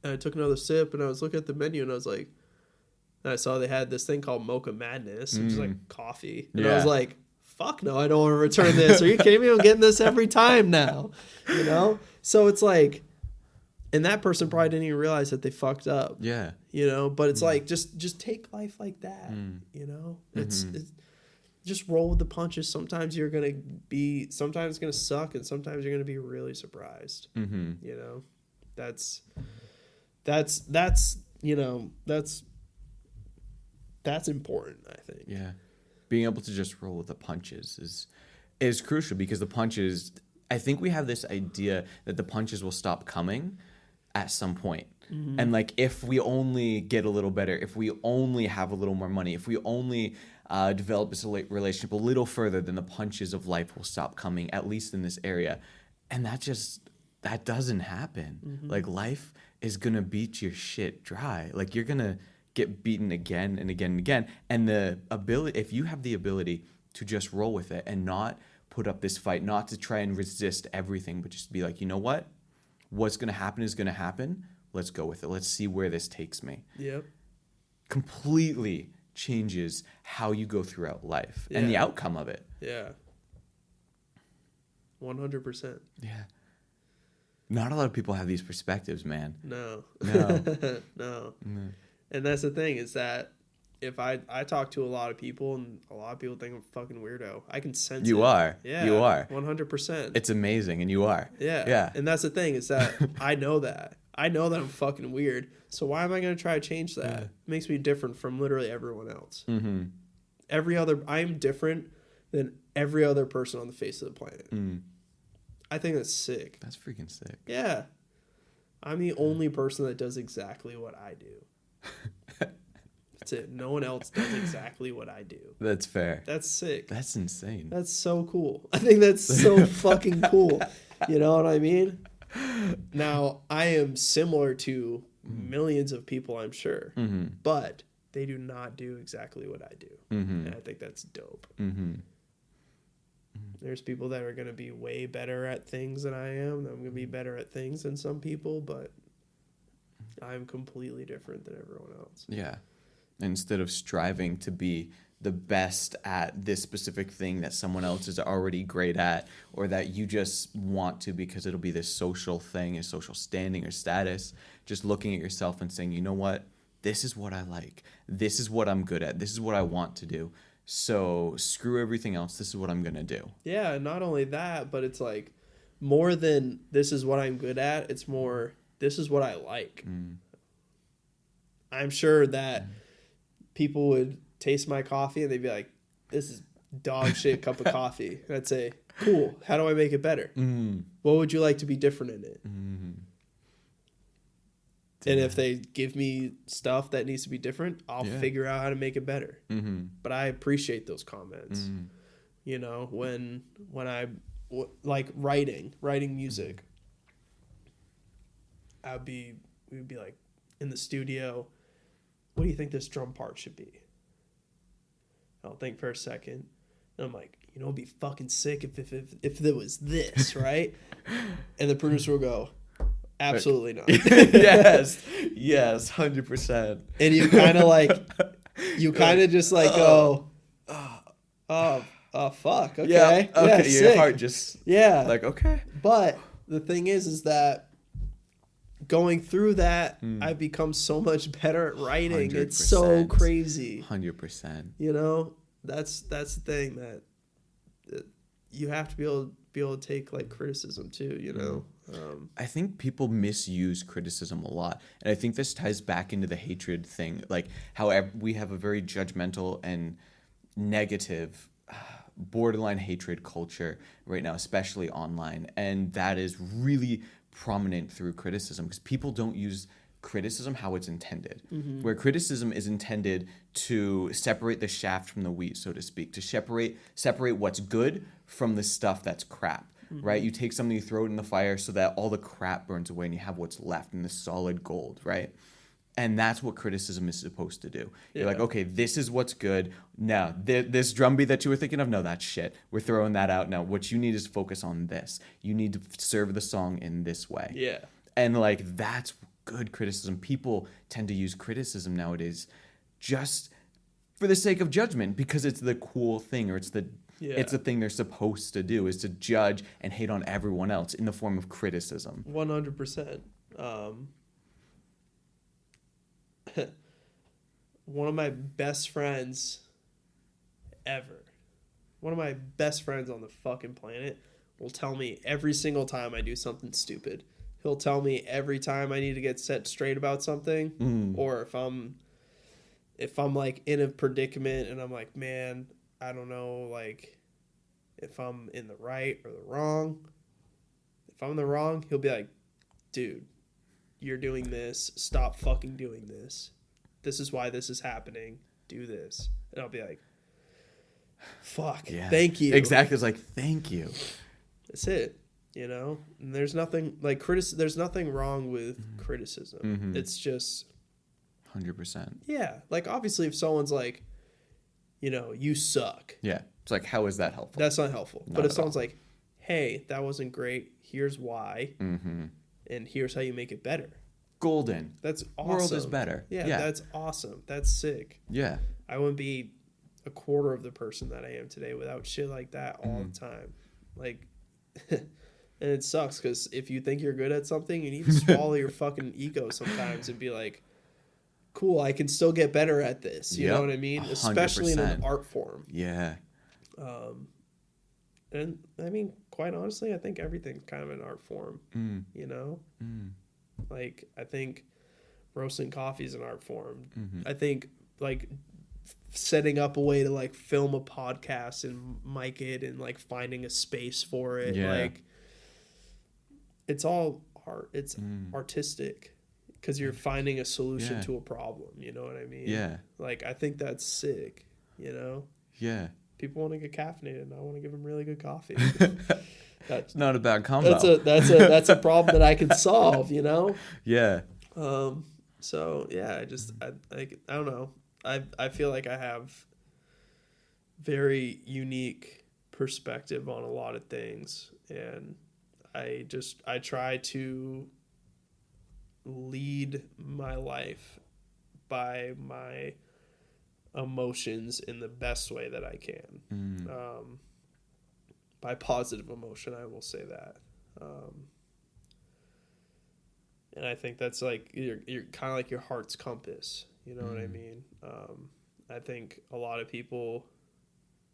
B: And I took another sip, and I was looking at the menu, and I was like, and I saw they had this thing called Mocha Madness, which is like coffee. And I was like, fuck no, I don't want to return this. Are you kidding me? I'm getting this every time now, you know? So it's like, and that person probably didn't even realize that they fucked up. Yeah. You know, but it's like, just take life like that, you know? It's just roll with the punches. Sometimes it's going to suck, and sometimes you're going to be really surprised. You know? That's you know, that's important, I think.
A: Yeah. Being able to just roll with the punches is crucial, because the punches, I think we have this idea that the punches will stop coming at some point. And like, if we only get a little better, if we only have a little more money, if we only develop this relationship a little further, then the punches of life will stop coming, at least in this area. And that doesn't happen. Like, life is gonna beat your shit dry. Like, you're gonna get beaten again and again and again. And if you have the ability to just roll with it and not put up this fight, not to try and resist everything, but just be like, you know what? What's going to happen is going to happen. Let's go with it. Let's see where this takes me. Yep. Completely changes how you go throughout life and the outcome of it.
B: Yeah. 100%.
A: Yeah. Not a lot of people have these perspectives, man.
B: No.
A: No.
B: And that's the thing, is that if I talk to a lot of people, and a lot of people think I'm a fucking weirdo, I can sense
A: you
B: it.
A: Are.
B: Yeah.
A: You are.
B: 100%.
A: It's amazing, and you are.
B: Yeah. Yeah. And that's the thing, is that I know that. I know that I'm fucking weird. So why am I going to try to change that? Yeah. It makes me different from literally everyone else. I'm different than every other person on the face of the planet. I think that's sick.
A: That's freaking sick.
B: Yeah. I'm the only person that does exactly what I do. That's it. No one else does exactly what I do.
A: That's fair.
B: That's sick.
A: That's insane.
B: That's so cool. I think that's so fucking cool. You know what I mean? Now, I am similar to millions of people, I'm sure, but they do not do exactly what I do. And I think that's dope. There's people that are going to be way better at things than I am. I'm going to be better at things than some people, but I'm completely different than everyone else.
A: Yeah. Instead of striving to be the best at this specific thing that someone else is already great at, or that you just want to because it'll be this social thing, a social standing or status, just looking at yourself and saying, you know what? This is what I like. This is what I'm good at. This is what I want to do. So screw everything else. This is what I'm going to do.
B: Yeah, not only that, but it's like more than this is what I'm good at. It's more, this is what I like. I'm sure that people would taste my coffee and they'd be like, this is dog shit cup of coffee. And I'd say, cool. How do I make it better? What would you like to be different in it? And if they give me stuff that needs to be different, I'll figure out how to make it better. But I appreciate those comments. You know, when like writing music, we would be like in the studio, what do you think this drum part should be? I'll think for a second. And I'm like, it'd be fucking sick if there was this, right? And the producer will go, absolutely not.
A: Yes, 100%.
B: And you kind of like, just like go, oh, fuck, okay.
A: Yeah, okay, your
B: sick.
A: heart just, like, okay.
B: But the thing is that going through that, I've become so much better at writing.
A: 100%.
B: It's so crazy.
A: 100%.
B: That's the thing that you have to be able to take like criticism too.
A: I think people misuse criticism a lot, and I think this ties back into the hatred thing, like how we have a very judgmental and negative borderline hatred culture right now, especially online, and that is really prominent through criticism because people don't use criticism how it's intended. Where criticism is intended to separate the shaft from the wheat, so to speak, to separate what's good from the stuff that's crap. Right? You take something, you throw it in the fire so that all the crap burns away and you have what's left in the solid gold, right? And that's what criticism is supposed to do. You're like, okay, this is what's good. Now, this drum beat that you were thinking of, no, that's shit. We're throwing that out now. What you need is focus on this. You need to serve the song in this way.
B: Yeah.
A: And like, that's good criticism. People tend to use criticism nowadays just for the sake of judgment because it's the cool thing or it's the thing they're supposed to do is to judge and hate on everyone else in the form of criticism.
B: 100%. One of my best friends ever, one of my best friends on the fucking planet will tell me every single time I do something stupid. He'll tell me every time I need to get set straight about something, or if I'm like in a predicament and I'm like, man, I don't know, like if I'm in the right or the wrong. If I'm in the wrong, he'll be like, dude, you're doing this. Stop fucking doing this. This is why this is happening. Do this. And I'll be like, fuck, thank you.
A: Exactly. It's like, thank you.
B: That's it. And there's nothing like there's nothing wrong with criticism. It's just
A: 100%.
B: Yeah. Like obviously if someone's like, you suck.
A: Yeah. It's like, how is that helpful?
B: That's not helpful. But if someone's like, hey, that wasn't great. Here's why. And here's how you make it better.
A: Golden.
B: That's awesome.
A: World is better.
B: Yeah, that's awesome. That's sick.
A: Yeah.
B: I wouldn't be a quarter of the person that I am today without shit like that all the time. Like, and it sucks because if you think you're good at something, you need to swallow your fucking ego sometimes and be like, cool, I can still get better at this. You know what I mean? 100%. Especially in an art form.
A: Yeah.
B: And I mean, quite honestly, I think everything's kind of an art form, Like, I think roasting coffee is an art form. I think, like, setting up a way to, like, film a podcast and mic it and, like, finding a space for it. Yeah. Like, it's all art. It's artistic because you're finding a solution to a problem. You know what I mean?
A: Yeah.
B: Like, I think that's sick,
A: Yeah.
B: People want to get caffeinated, and I want to give them really good coffee.
A: That's not a bad combo.
B: That's a problem that I can solve,
A: Yeah.
B: So yeah, I don't know. I feel like I have very unique perspective on a lot of things, and I try to lead my life by my emotions in the best way that I can. By positive emotion, I will say that. And I think that's like you're kind of like your heart's compass. You know what I mean? I think a lot of people,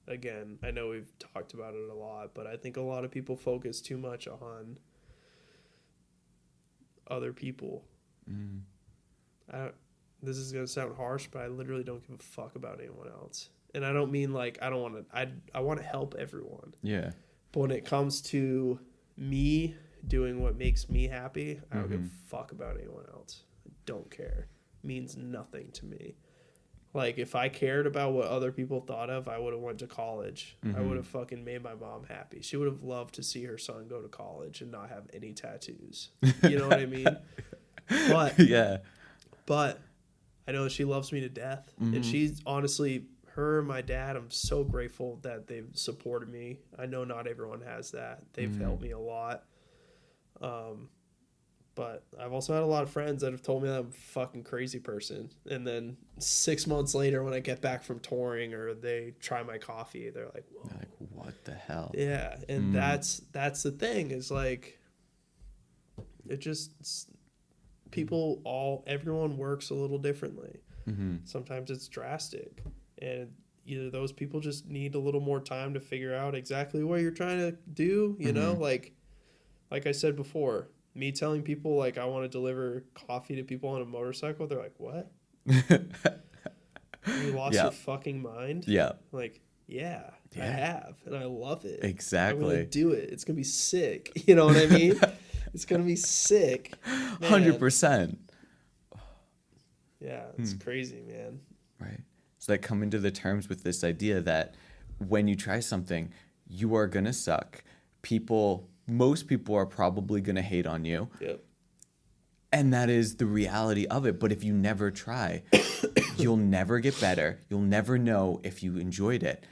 B: again, I know we've talked about it a lot, but I think a lot of people focus too much on other people. This is gonna sound harsh, but I literally don't give a fuck about anyone else. And I don't mean like I want to help everyone.
A: Yeah.
B: But when it comes to me doing what makes me happy, I don't give a fuck about anyone else. I don't care. It means nothing to me. Like, if I cared about what other people thought of, I would have went to college. I would have fucking made my mom happy. She would have loved to see her son go to college and not have any tattoos. You know what I mean? But
A: Yeah.
B: But I know she loves me to death. And she's honestly, her and my dad, I'm so grateful that they've supported me. I know not everyone has that. They've helped me a lot. But I've also had a lot of friends that have told me that I'm a fucking crazy person. And then 6 months later, when I get back from touring or they try my coffee, they're like, whoa.
A: They're like, what the hell?
B: Yeah. And that's the thing is like, it just, everyone works a little differently. Sometimes it's drastic. And either those people just need a little more time to figure out exactly what you're trying to do, you know? Like I said before, me telling people like I want to deliver coffee to people on a motorcycle, they're like, what? You lost your fucking mind?
A: Yeah.
B: Like, yeah, I have, and I love it.
A: Exactly.
B: I'm gonna do it. It's gonna be sick. You know what I mean? It's gonna be sick.
A: 100%.
B: Yeah, it's crazy, man.
A: Right. So like coming to the terms with this idea that when you try something, you are gonna suck. Most people are probably going to hate on you.
B: Yep.
A: And that is the reality of it. But if you never try, you'll never get better. You'll never know if you enjoyed it.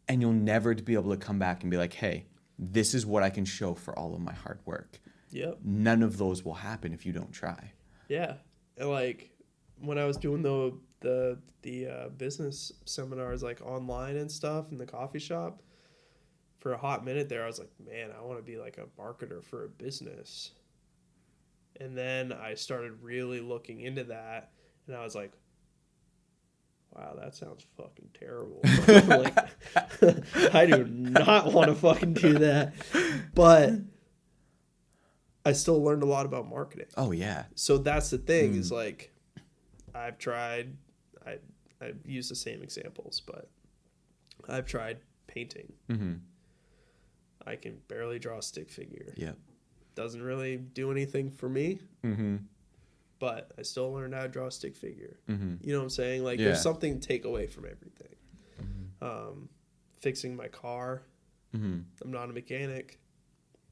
A: And you'll never be able to come back and be like, hey, this is what I can show for all of my hard work.
B: Yep.
A: None of those will happen if you don't try.
B: Yeah. And like when I was doing the business seminars like online and stuff in the coffee shop, for a hot minute there, I was like, man, I want to be like a marketer for a business. And then I started really looking into that, and I was like, wow, that sounds fucking terrible. Like, I do not want to fucking do that. But I still learned a lot about marketing.
A: Oh, yeah.
B: So that's the thing is like, I've tried, I've used the same examples, but I've tried painting. I can barely draw a stick figure.
A: Yep.
B: Doesn't really do anything for me. But I still learned how to draw a stick figure. You know what I'm saying? Like there's something to take away from everything. Fixing my car. I'm not a mechanic,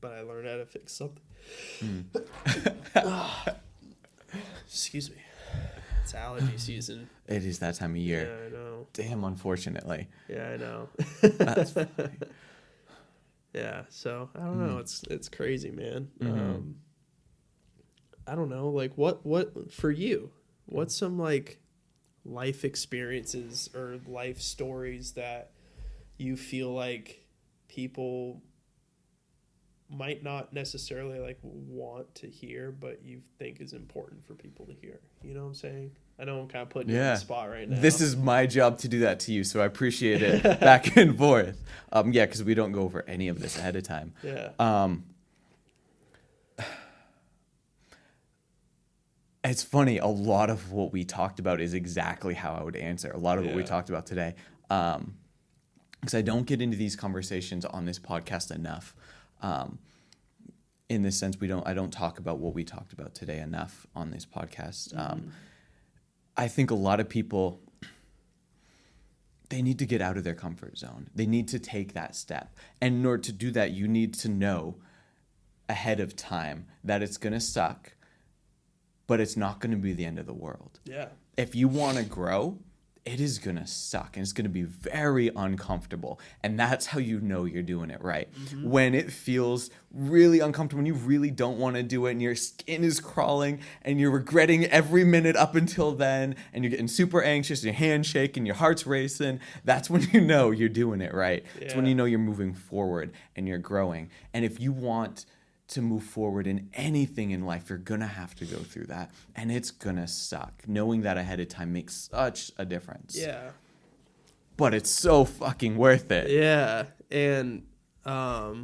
B: but I learned how to fix something. Excuse me. It's allergy season.
A: It is that time of year.
B: Yeah, I know.
A: Damn, unfortunately.
B: Yeah, I know.
A: That's funny.
B: Yeah, so I don't know. It's crazy, man. I don't know. Like, what for you? What's some like life experiences or life stories that you feel like people might not necessarily like want to hear, but you think is important for people to hear? You know what I'm saying? I know I'm kind of putting you on the spot right now.
A: This is my job to do that to you, so I appreciate it. Back and forth. Yeah, because we don't go over any of this ahead of time.
B: Yeah.
A: It's funny. A lot of what we talked about is exactly how I would answer. A lot of what we talked about today. Because I don't get into these conversations on this podcast enough. In the sense, I don't talk about what we talked about today enough on this podcast. I think a lot of people, they need to get out of their comfort zone. They need to take that step. And in order to do that, you need to know ahead of time that it's going to suck, but it's not going to be the end of the world.
B: Yeah.
A: If you want to grow, it is going to suck and it's going to be very uncomfortable. And that's how you know you're doing it right. When it feels really uncomfortable and you really don't want to do it and your skin is crawling and you're regretting every minute up until then and you're getting super anxious and your hands shaking, your heart's racing, that's when you know you're doing it right.
B: Yeah.
A: It's when you know you're moving forward and you're growing. And if you want to move forward in anything in life, you're gonna have to go through that, and it's gonna suck. Knowing that ahead of time makes such a difference.
B: Yeah.
A: But it's so fucking worth it.
B: Yeah. And I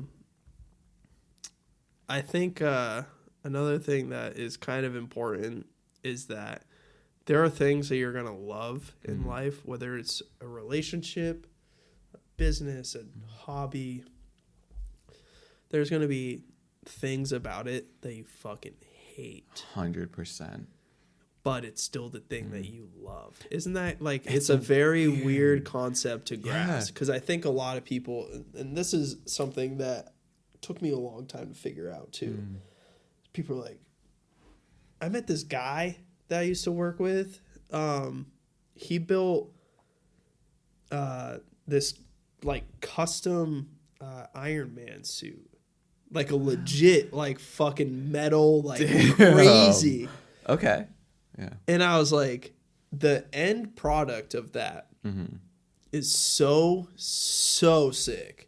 B: think another thing that is kind of important is that there are things that you're gonna love in life, whether it's a relationship, a business, a hobby. There's gonna be things about it that you fucking hate.
A: 100%.
B: but it's still the thing that you love. Isn't that like, it's a very weird concept to grasp, because I think a lot of people, and this is something that took me a long time to figure out too. People are like, I met this guy that I used to work with. He built this like custom Iron Man suit, like a legit like fucking metal, like crazy.
A: Okay. Yeah.
B: And I was like, the end product of that is so sick.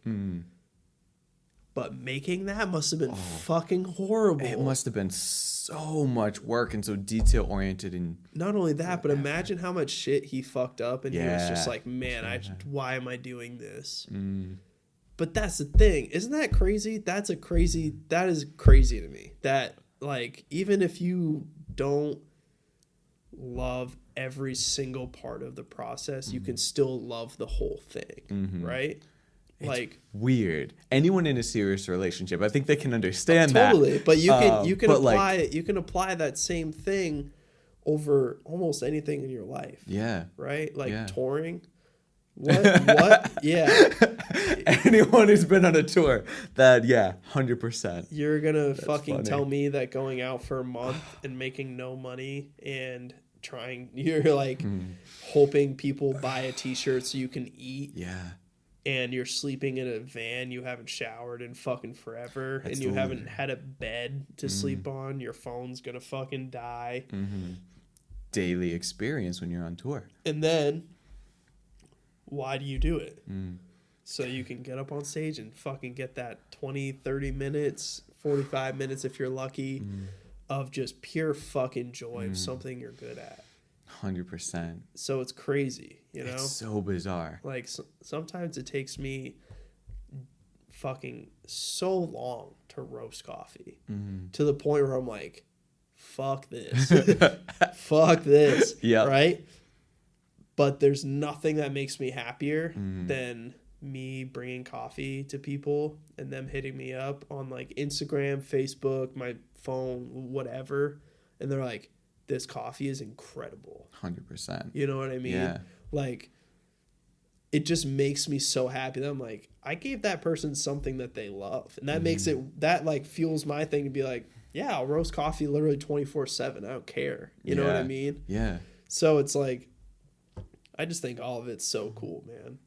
B: But making that must have been fucking horrible.
A: It must have been so much work and so detail oriented. And
B: not only that, but imagine how much shit he fucked up, and he was just like, man, why am I doing this? But that's the thing. Isn't that crazy? That is crazy to me. That like, even if you don't love every single part of the process, you can still love the whole thing, right?
A: It's
B: like
A: weird. Anyone in a serious relationship, I think they can understand
B: totally.
A: that.
B: But you can apply
A: like,
B: you can apply that same thing over almost anything in your life.
A: Yeah.
B: Right? Like touring. What? Yeah.
A: Anyone who's been on a tour, that 100%.
B: You're gonna fucking tell me that going out for a month and making no money and you're like hoping people buy a t-shirt so you can eat.
A: Yeah.
B: And you're sleeping in a van you haven't showered in fucking forever, and you haven't had a bed to sleep on. Your phone's gonna fucking die.
A: Daily experience when you're on tour.
B: And then, why do you do it? So you can get up on stage and fucking get that 20, 30 minutes, 45 minutes if you're lucky, of just pure fucking joy of something you're good at.
A: 100%.
B: So it's crazy, you know?
A: It's so bizarre.
B: Like, sometimes it takes me fucking so long to roast coffee, to the point where I'm like, fuck this. Fuck this.
A: Yeah.
B: Right? But there's nothing that makes me happier than me bringing coffee to people and them hitting me up on like Instagram, Facebook, my phone, whatever. And they're like, this coffee is incredible.
A: 100%.
B: You know what I mean?
A: Yeah.
B: Like, it just makes me so happy that I'm like, I gave that person something that they love. And that makes it, that like fuels my thing to be like, yeah, I'll roast coffee literally 24/7. I don't care. You know what I mean?
A: Yeah.
B: So it's like, I just think all of it's so cool, man.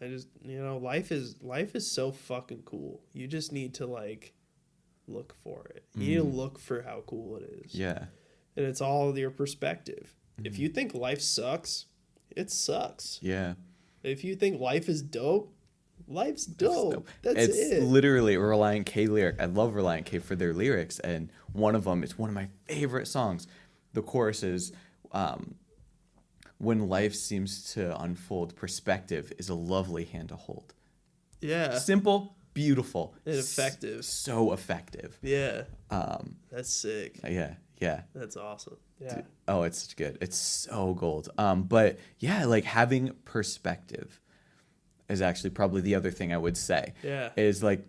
B: I just, life is so fucking cool. You just need to like look for it. You need to look for how cool it is.
A: Yeah.
B: And it's all your perspective. If you think life sucks, it sucks.
A: Yeah.
B: If you think life is dope, life's dope. That's
A: it's
B: it.
A: It's literally a Reliant K lyric. I love Reliant K for their lyrics. And one of them, it's one of my favorite songs. The chorus is, when life seems to unfold, perspective is a lovely hand to hold.
B: Yeah.
A: Simple, beautiful.
B: And effective.
A: So effective.
B: Yeah. That's sick.
A: Yeah.
B: That's awesome. Yeah.
A: Oh, it's good. It's so gold. But yeah, like having perspective is actually probably the other thing I would say.
B: Yeah.
A: Is like,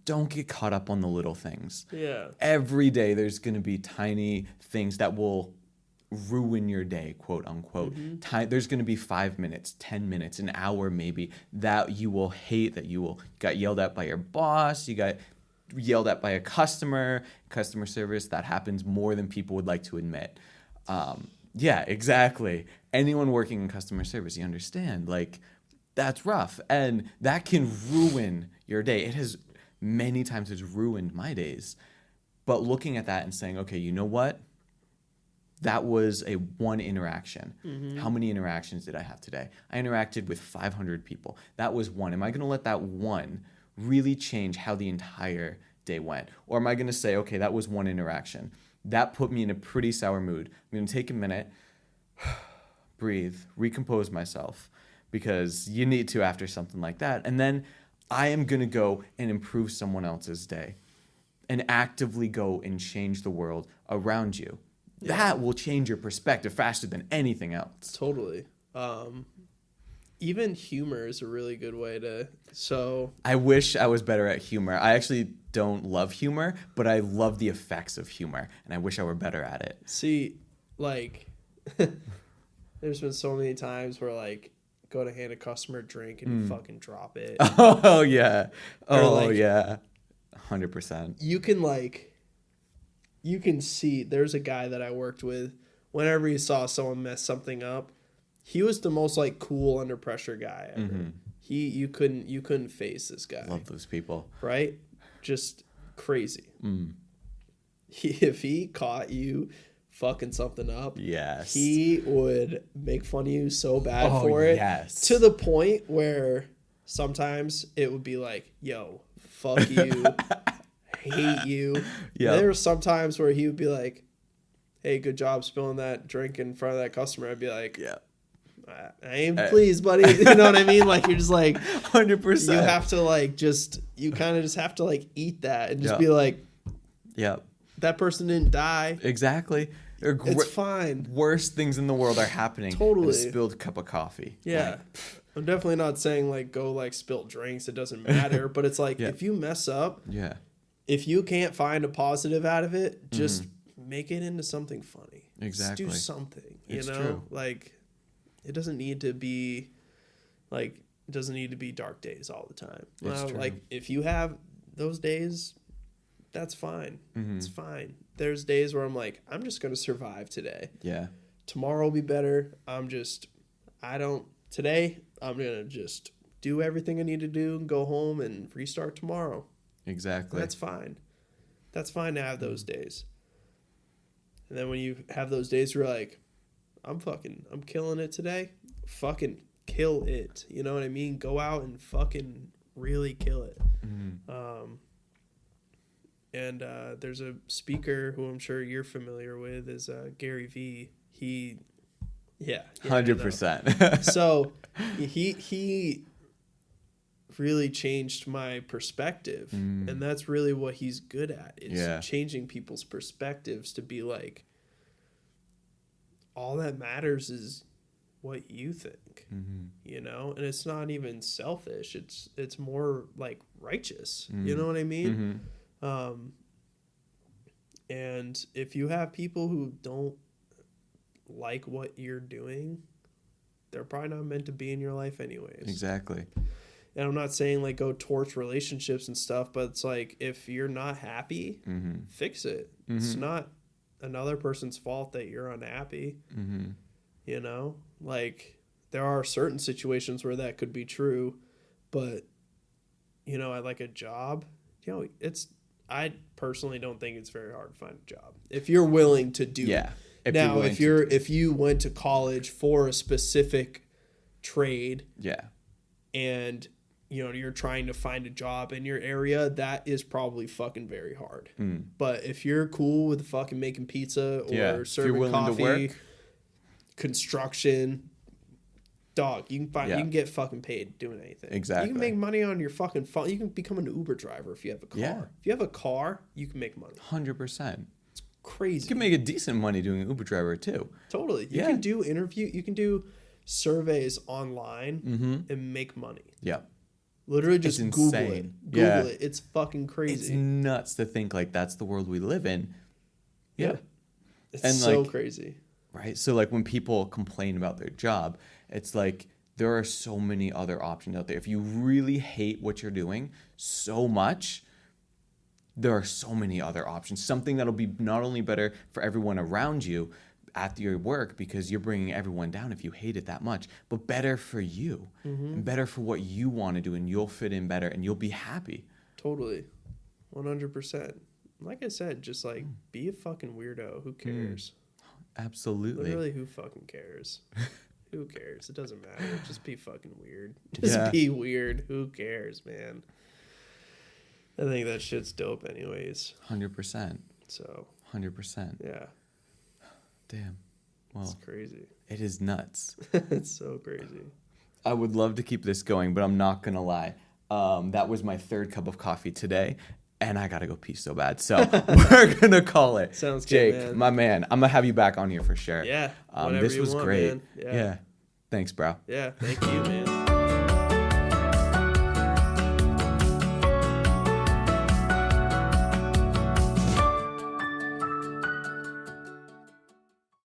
A: don't get caught up on the little things.
B: Yeah.
A: Every day there's going to be tiny things that will ruin your day, quote unquote. There's going to be 5 minutes, 10 minutes, an hour maybe that you will hate, that you got yelled at by your boss, you got yelled at by a customer service. That happens more than people would like to admit. Yeah, exactly. Anyone working in customer service, you understand, like, that's rough, and that can ruin your day. It has many times it's ruined my days. But looking at that and saying, okay, you know what? That was a one interaction. How many interactions did I have today? I interacted with 500 people. That was one. Am I going to let that one really change how the entire day went? Or am I going to say, okay, that was one interaction. That put me in a pretty sour mood. I'm going to take a minute, breathe, recompose myself, because you need to after something like that. And then I am going to go and improve someone else's day and actively go and change the world around you. Yeah. That will change your perspective faster than anything else.
B: Totally. Even humor is a really good way to...
A: I wish I was better at humor. I actually don't love humor, but I love the effects of humor, and I wish I were better at it.
B: See, like, there's been so many times where, like, go to hand a customer a drink and you fucking drop it.
A: Oh, yeah. Oh,
B: like,
A: yeah. 100%.
B: You can see, there's a guy that I worked with, whenever he saw someone mess something up, he was the most, like, cool under pressure guy ever.
A: Mm-hmm.
B: You couldn't face this guy.
A: Love those people.
B: Right? Just crazy.
A: Mm.
B: If he caught you fucking something up,
A: Yes.
B: he would make fun of you so bad for it.
A: Yes.
B: To the point where sometimes it would be like, yo, fuck you. Hate you.
A: Yeah.
B: There were some times where he would be like, hey, good job spilling that drink in front of that customer. I'd be like,
A: Yeah.
B: I ain't pleased, buddy. You know what I mean? Like, you're just like,
A: 100%.
B: you have to like you kind of just have to like eat that and just
A: Yeah.
B: be like,
A: Yeah.
B: that person didn't die.
A: Exactly.
B: It's fine.
A: Worst things in the world are happening.
B: Totally.
A: In a spilled cup of coffee.
B: Yeah.
A: Like,
B: I'm definitely not saying like go like spill drinks. It doesn't matter. But it's like, if you mess up,
A: yeah.
B: if you can't find a positive out of it, just make it into something funny.
A: Exactly.
B: Just do something.
A: It's
B: you know?
A: true.
B: Like, it doesn't need to be dark days all the time.
A: It's true.
B: Like, if you have those days, that's fine.
A: Mm-hmm.
B: It's fine. There's days where I'm like, I'm just going to survive today.
A: Yeah.
B: Tomorrow will be better. Today, I'm going to just do everything I need to do and go home and restart tomorrow.
A: Exactly.
B: That's fine. That's fine to have those days. And then when you have those days where you're like, I'm killing it today, fucking kill it. You know what I mean? Go out and fucking really kill it.
A: Mm-hmm.
B: And there's a speaker who I'm sure you're familiar with is Gary Vee.
A: 100%.
B: So he really changed my perspective, and that's really what he's good at, is changing people's perspectives to be like, all that matters is what you think, you know, and it's not even selfish. It's more like righteous. You know what I mean? And if you have people who don't like what you're doing, they're probably not meant to be in your life anyways.
A: Exactly.
B: And I'm not saying like go torch relationships and stuff, but it's like, if you're not happy, fix it. It's not another person's fault that you're unhappy. You know, like, there are certain situations where that could be true, but, you know, at like a job, you know, I personally don't think it's very hard to find a job if you're willing to do it. If you went to college for a specific trade, and you know you're trying to find a job in your area, that is probably fucking very hard. But if you're cool with fucking making pizza or serving coffee, construction, dog, you can get fucking paid doing anything.
A: Exactly.
B: You can make money on your fucking phone. You can become an Uber driver if you have a car.
A: Yeah.
B: If you have a car, you can make money.
A: 100%.
B: Crazy.
A: You can make a decent money doing an Uber driver too.
B: Totally. You can do surveys online and make money.
A: Yeah.
B: Literally just Google it. Google it. It's fucking crazy.
A: It's nuts to think like that's the world we live in.
B: Yeah. It's
A: and
B: so
A: like,
B: crazy.
A: Right? So like when people complain about their job, it's like there are so many other options out there. If you really hate what you're doing so much, there are so many other options. Something that'll be not only better for everyone around you at your work, because you're bringing everyone down if you hate it that much, but better for you and better for what you want to do, and you'll fit in better and you'll be happy.
B: Totally. 100%. Like I said, just like be a fucking weirdo. Who cares?
A: Absolutely.
B: Literally, who fucking cares? Who cares? It doesn't matter. Just be fucking weird. Just be weird. Who cares, man? I think that shit's dope anyways.
A: 100%.
B: So.
A: 100%.
B: Yeah.
A: Damn. Well,
B: it's crazy.
A: It is nuts.
B: It's so crazy.
A: I would love to keep this going, but I'm not going to lie. That was my third cup of coffee today, and I got to go pee so bad. So we're going to call it.
B: Sounds
A: Jake,
B: good, man.
A: my man. I'm going to have you back on here for sure.
B: Yeah.
A: This was great.
B: Man.
A: Yeah. Thanks, bro.
B: Yeah. Thank you, man.